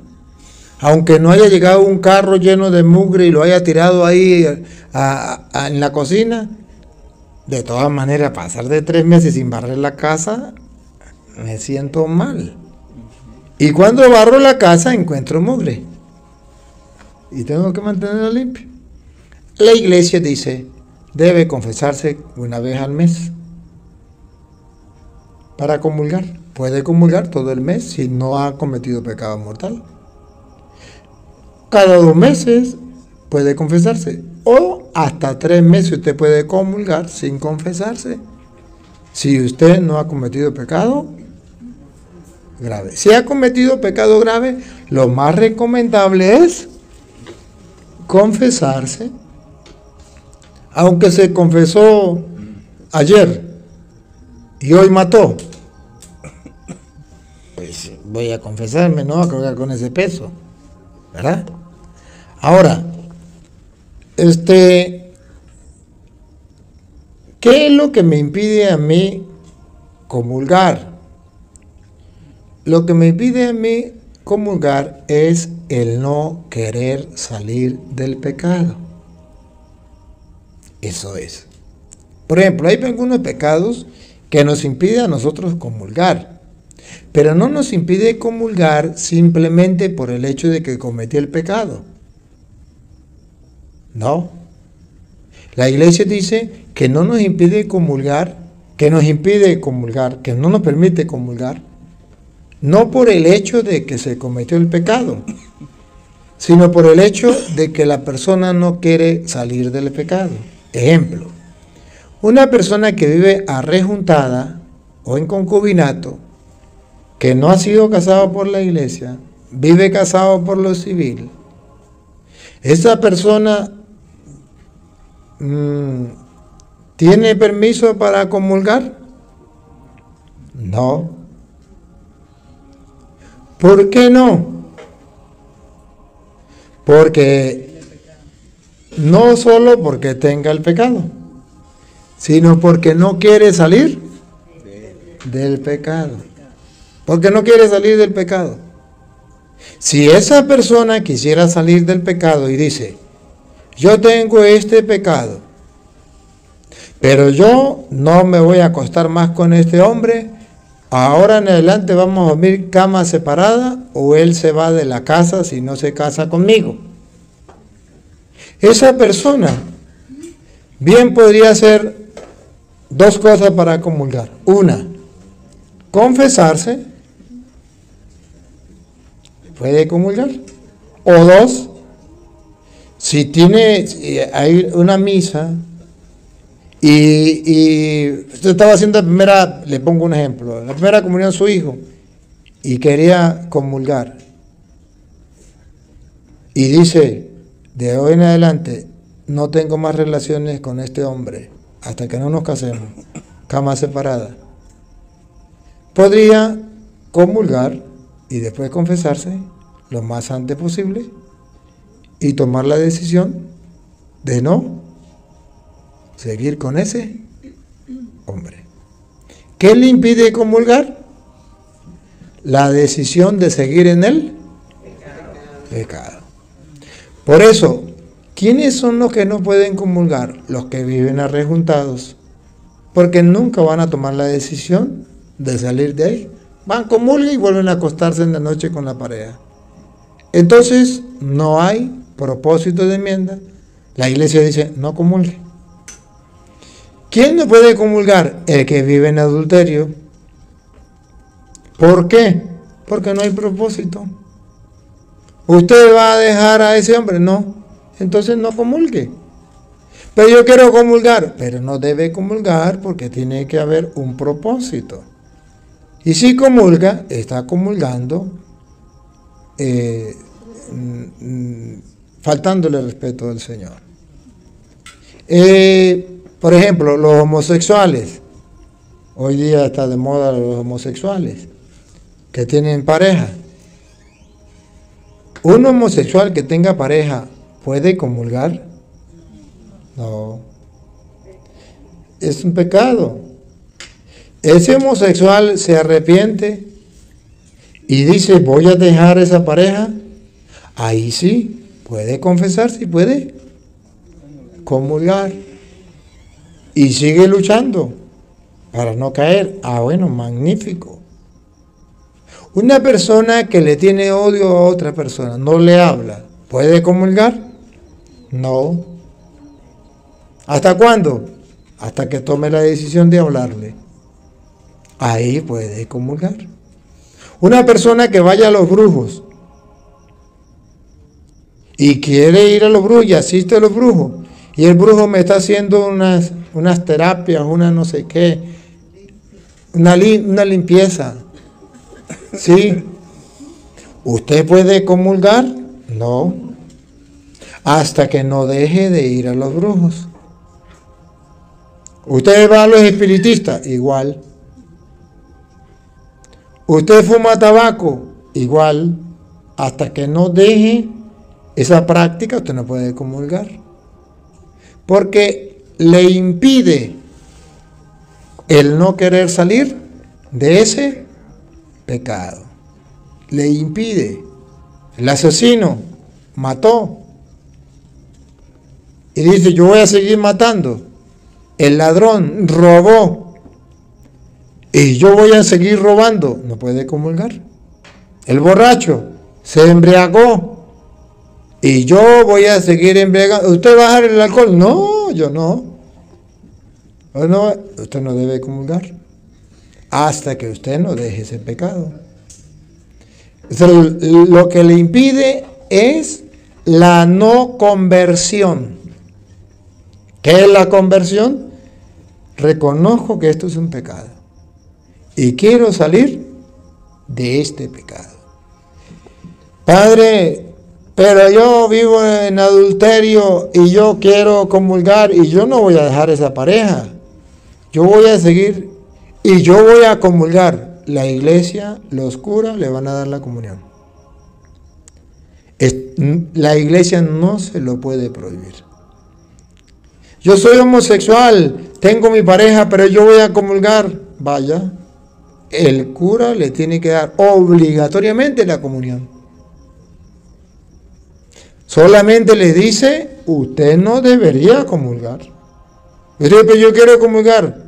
Aunque no haya llegado un carro lleno de mugre y lo haya tirado ahí en la cocina, de todas maneras pasar de 3 meses sin barrer la casa, me siento mal. Y cuando barro la casa encuentro mugre. Y tengo que mantenerla limpia. La iglesia dice, debe confesarse una vez al mes para comulgar. Puede comulgar todo el mes si no ha cometido pecado mortal. Cada 2 meses puede confesarse. O hasta 3 meses usted puede comulgar sin confesarse. Si usted no ha cometido pecado grave. Si ha cometido pecado grave, lo más recomendable es confesarse. Aunque se confesó ayer y hoy mató, pues voy a confesarme, no a cargar con ese peso, ¿verdad? Ahora, ¿qué es lo que me impide a mí comulgar? Lo que me impide a mí comulgar es el no querer salir del pecado. Eso es. Por ejemplo, hay algunos pecados que nos impiden a nosotros comulgar, pero no nos impide comulgar simplemente por el hecho de que cometí el pecado. No. La iglesia dice que no nos impide comulgar, que no nos permite comulgar, no por el hecho de que se cometió el pecado, sino por el hecho de que la persona no quiere salir del pecado. Ejemplo, una persona que vive arrejuntada o en concubinato, que no ha sido casado por la iglesia, vive casado por lo civil, esa persona ¿tiene permiso para comulgar? No. ¿Por qué no? Porque no solo porque tenga el pecado, sino porque no quiere salir del pecado. Porque no quiere salir del pecado. Si esa persona quisiera salir del pecado y dice, yo tengo este pecado, pero yo no me voy a acostar más con este hombre, ahora en adelante vamos a dormir cama separada o él se va de la casa si no se casa conmigo. Esa persona bien podría hacer 2 cosas para comulgar. Una, confesarse, puede comulgar. O 2, si hay una misa y usted estaba haciendo la primera, le pongo un ejemplo, la primera comunión de su hijo y quería comulgar y dice, de hoy en adelante no tengo más relaciones con este hombre hasta que no nos casemos, cama separada, podría comulgar y después confesarse lo más antes posible y tomar la decisión de no seguir con ese hombre. ¿Qué le impide comulgar? La decisión de seguir en el pecado. Por eso, ¿quiénes son los que no pueden comulgar? Los que viven arrejuntados, porque nunca van a tomar la decisión de salir de ahí. Van, comulgan y vuelven a acostarse en la noche con la pareja. Entonces, no hay propósito de enmienda. La iglesia dice, no comulgue. ¿Quién no puede comulgar? El que vive en adulterio. ¿Por qué? Porque no hay propósito. ¿Usted va a dejar a ese hombre? No. Entonces no comulgue. Pero yo quiero comulgar. Pero no debe comulgar porque tiene que haber un propósito. Y si comulga, está comulgando faltándole respeto al Señor. Por ejemplo, los homosexuales. Hoy día está de moda los homosexuales que tienen pareja. ¿Un homosexual que tenga pareja puede comulgar? No. Es un pecado. Ese homosexual se arrepiente y dice, voy a dejar esa pareja. Ahí sí, puede confesarse y puede comulgar. Y sigue luchando para no caer. Ah, bueno, magnífico. Una persona que le tiene odio a otra persona, no le habla, ¿puede comulgar? No. ¿Hasta cuándo? Hasta que tome la decisión de hablarle. Ahí puede comulgar. Una persona que vaya a los brujos y quiere ir a los brujos y asiste a los brujos, y el brujo me está haciendo unas terapias, una no sé qué, una limpieza. ¿Sí? ¿Usted puede comulgar? No. Hasta que no deje de ir a los brujos. ¿Usted va a los espiritistas? Igual. ¿Usted fuma tabaco? Igual. Hasta que no deje esa práctica, usted no puede comulgar. Porque le impide el no querer salir de ese pecado. Le impide. El asesino mató y dice, yo voy a seguir matando. El ladrón robó y yo voy a seguir robando. No puede comulgar. El borracho se embriagó y yo voy a seguir embriagando. ¿Usted va a dejar el alcohol? No, yo no. No, usted no debe comulgar hasta que usted no deje ese pecado. Lo que le impide es la no conversión. ¿Qué es la conversión? Reconozco que esto es un pecado y quiero salir de este pecado. Padre, pero yo vivo en adulterio y yo quiero comulgar y yo no voy a dejar esa pareja. Yo voy a seguir y yo voy a comulgar. La iglesia, los curas le van a dar la comunión. La iglesia no se lo puede prohibir. Yo soy homosexual, tengo mi pareja, pero yo voy a comulgar. Vaya, el cura le tiene que dar obligatoriamente la comunión. Solamente le dice, usted no debería comulgar. Pero yo quiero comulgar.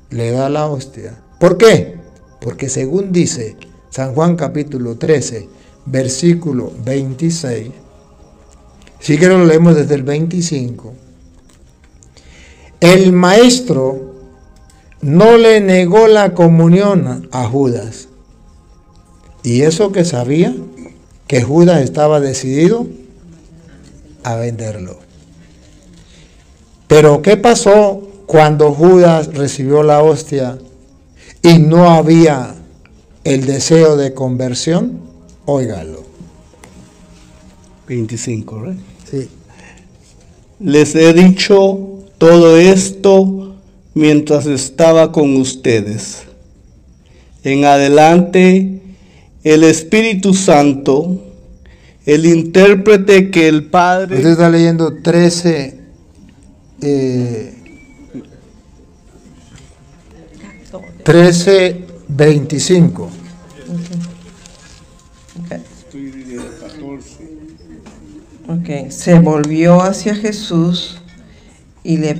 Le da la hostia. ¿Por qué? Porque según dice San Juan capítulo 13, versículo 26, si que lo leemos desde el 25, el maestro no le negó la comunión a Judas. Y eso que sabía que Judas estaba decidido a venderlo. Pero ¿qué pasó cuando Judas recibió la hostia y no había el deseo de conversión? Óigalo. 25, ¿right? Sí. Les he dicho todo esto mientras estaba con ustedes. En adelante, el Espíritu Santo, el intérprete que el Padre... Usted está leyendo 13... 13:25. Okay. Se volvió hacia Jesús y le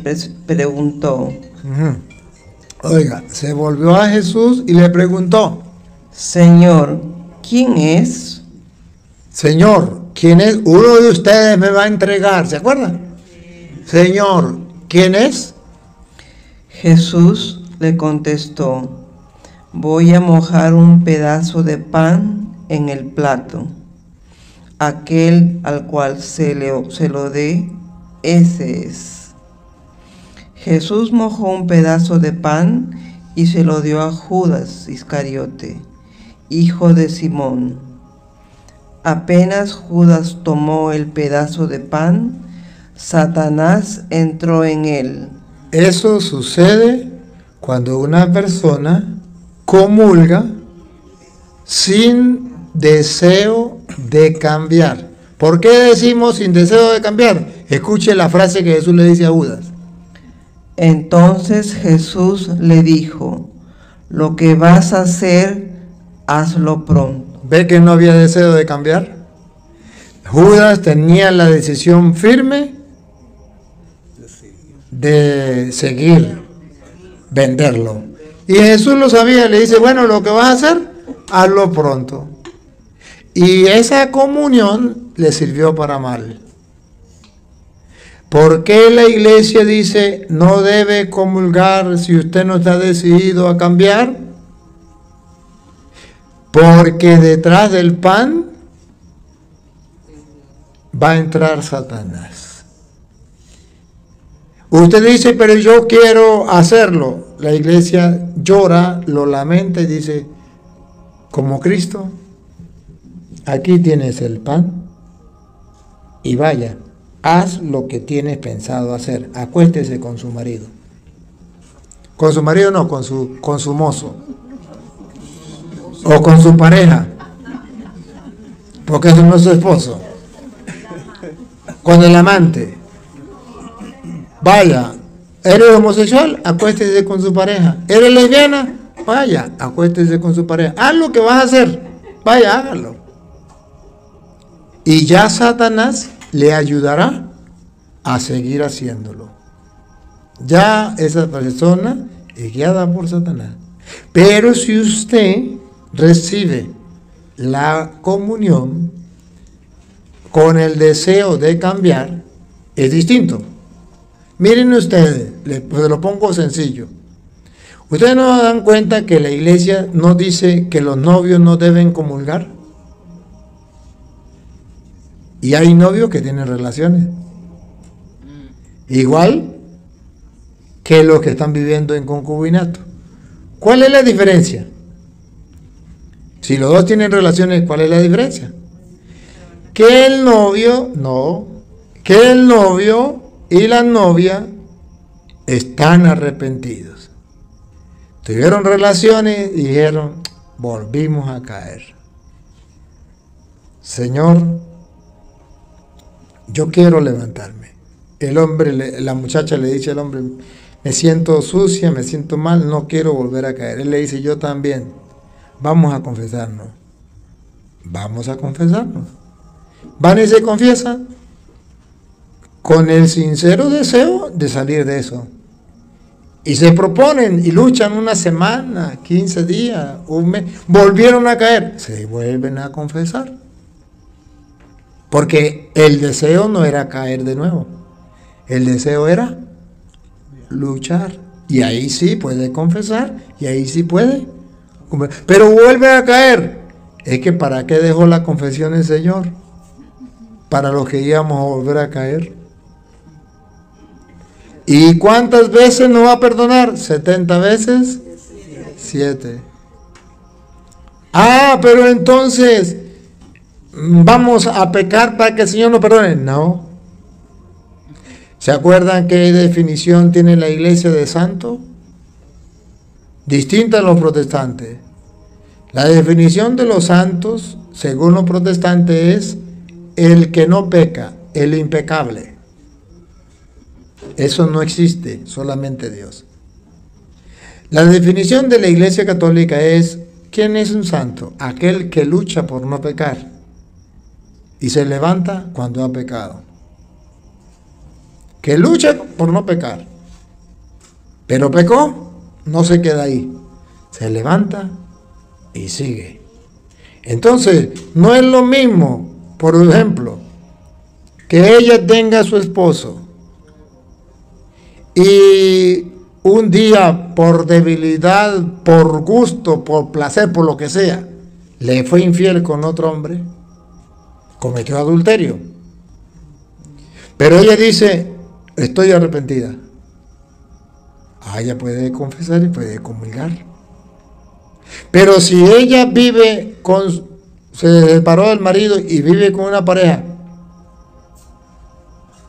preguntó. Oiga, se volvió a Jesús y le preguntó: Señor, ¿quién es? Señor, ¿quién es? Uno de ustedes me va a entregar, ¿se acuerdan? Señor, ¿quién es? Jesús le contestó: voy a mojar un pedazo de pan en el plato. Aquel al cual se lo dé, ese es. Jesús mojó un pedazo de pan y se lo dio a Judas Iscariote, hijo de Simón. Apenas Judas tomó el pedazo de pan, Satanás entró en él. Eso sucede cuando una persona comulga sin deseo de cambiar. ¿Por qué decimos sin deseo de cambiar? Escuche la frase que Jesús le dice a Judas. Entonces Jesús le dijo: lo que vas a hacer, hazlo pronto. ¿Ve que no había deseo de cambiar? Judas tenía la decisión firme de seguir, venderlo. Y Jesús lo sabía, le dice, bueno, lo que vas a hacer, hazlo pronto. Y esa comunión le sirvió para mal. ¿Por qué la iglesia dice no debe comulgar si usted no está decidido a cambiar? Porque detrás del pan va a entrar Satanás. Usted dice, pero yo quiero hacerlo. La iglesia llora, lo lamenta y dice, como Cristo, aquí tienes el pan y vaya, haz lo que tienes pensado hacer. Acuéstese con su marido. Con su marido no, con su mozo. O con su pareja. Porque eso no es su esposo. Con el amante. Vaya, ¿eres homosexual? Acuéstese con su pareja. ¿Eres lesbiana? Vaya, acuéstese con su pareja. Haz lo que vas a hacer. Vaya, hágalo. Y ya Satanás le ayudará a seguir haciéndolo. Ya esa persona es guiada por Satanás. Pero si usted recibe la comunión con el deseo de cambiar, es distinto. Miren ustedes, les lo pongo sencillo. ¿Ustedes no se dan cuenta que la iglesia no dice que los novios no deben comulgar? Y hay novios que tienen relaciones. Igual que los que están viviendo en concubinato. ¿Cuál es la diferencia? Si los dos tienen relaciones, ¿cuál es la diferencia? Que el novio y la novia están arrepentidos. Tuvieron relaciones y dijeron, volvimos a caer. Señor, yo quiero levantarme. El hombre, la muchacha le dice al hombre, me siento sucia, me siento mal, no quiero volver a caer. Él le dice, yo también. Vamos a confesarnos. Vamos a confesarnos. Van y se confiesan con el sincero deseo de salir de eso. Y se proponen y luchan una semana, 15 días, un mes. Volvieron a caer. Se vuelven a confesar. Porque el deseo no era caer de nuevo. El deseo era luchar. Y ahí sí puede confesar. Y ahí sí puede. Pero vuelve a caer. Es que ¿para qué dejó la confesión el Señor? Para los que íbamos a volver a caer. ¿Y cuántas veces nos va a perdonar? 70 veces 7. Ah, pero entonces vamos a pecar para que el Señor nos perdone. No. ¿Se acuerdan qué definición tiene la iglesia de santo? Distinta a los protestantes. La definición de los santos, según los protestantes, es el que no peca, el impecable. Eso no existe, solamente Dios. La definición de la Iglesia Católica es, ¿quién es un santo? Aquel que lucha por no pecar y se levanta cuando ha pecado. Que lucha por no pecar, pero pecó, no se queda ahí, se levanta y sigue. Entonces, no es lo mismo, por ejemplo, que ella tenga a su esposo y un día por debilidad, por gusto, por placer, por lo que sea, le fue infiel con otro hombre, cometió adulterio. Pero ella dice, estoy arrepentida. Ella puede confesar y puede comulgar. Pero si ella vive con se separó del marido y vive con una pareja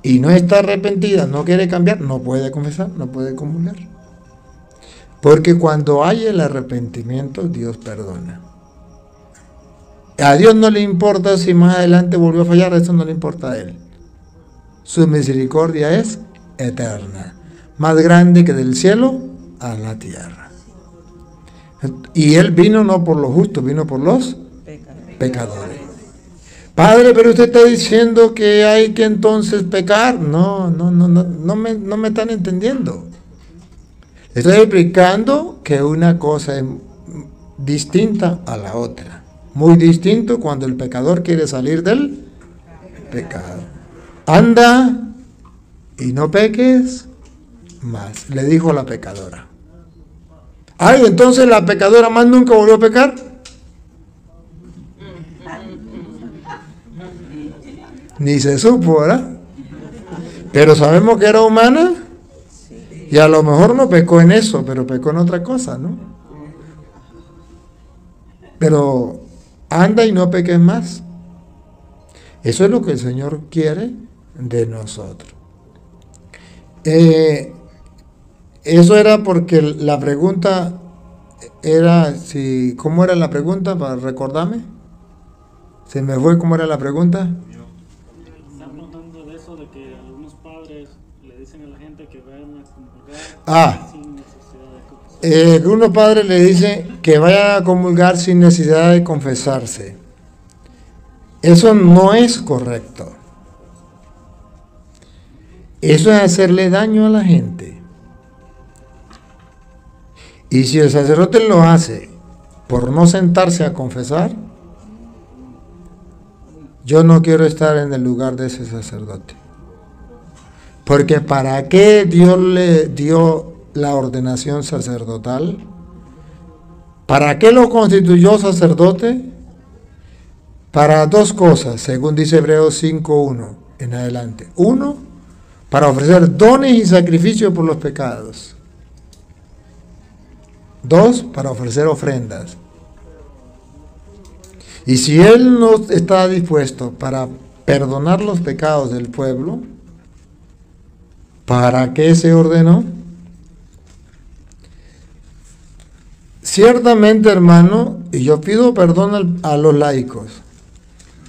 y no está arrepentida, no quiere cambiar, no puede confesar, no puede comulgar. Porque cuando hay el arrepentimiento, Dios perdona. A Dios no le importa si más adelante volvió a fallar, eso no le importa a Él. Su misericordia es eterna, más grande que del cielo a la tierra. Y Él vino no por los justos, vino por los pecadores. Padre, pero usted está diciendo que hay que entonces pecar. No me están entendiendo. Estoy explicando que una cosa es distinta a la otra. Muy distinto cuando el pecador quiere salir del pecado. Anda y no peques más, le dijo la pecadora. Ay, entonces la pecadora más nunca volvió a pecar. Ni se supo, ¿verdad? Pero sabemos que era humana y a lo mejor no pecó en eso, pero pecó en otra cosa, ¿no? Pero anda y no peques más. Eso es lo que el Señor quiere de nosotros. Eso era porque la pregunta era si, ¿cómo era la pregunta? Para recordarme. Se me fue cómo era la pregunta. Están hablando de eso de que algunos padres le dicen a la gente que vayan a comulgar sin necesidad de confesarse. Algunos padres le dicen que vayan a comulgar sin necesidad de confesarse. Eso no es correcto. Eso es hacerle daño a la gente. Y si el sacerdote lo hace por no sentarse a confesar, yo no quiero estar en el lugar de ese sacerdote. Porque ¿para qué Dios le dio la ordenación sacerdotal? ¿Para qué lo constituyó sacerdote? Para dos cosas, según dice Hebreos 5:1 en adelante. 1, para ofrecer dones y sacrificios por los pecados. 2, para ofrecer ofrendas. Y si Él no está dispuesto para perdonar los pecados del pueblo, ¿para qué se ordenó? Ciertamente, hermano, y yo pido perdón a los laicos,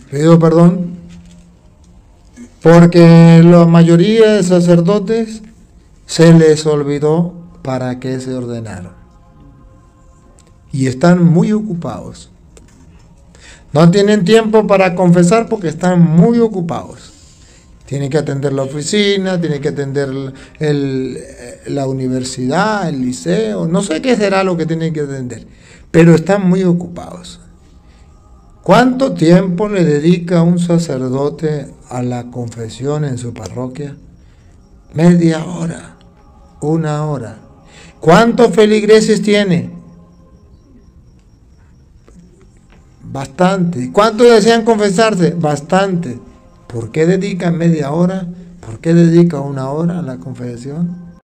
pido perdón, porque la mayoría de sacerdotes se les olvidó para qué se ordenaron. Y están muy ocupados. No tienen tiempo para confesar porque están muy ocupados. Tienen que atender la oficina, tienen que atender la universidad, el liceo, no sé qué será lo que tienen que atender, pero están muy ocupados. ¿Cuánto tiempo le dedica un sacerdote a la confesión en su parroquia? Media hora, 1 hora. ¿Cuántos feligreses tiene? Bastante. ¿Cuántos desean confesarse? Bastante. ¿Por qué dedica media hora? ¿Por qué dedica 1 hora a la confesión?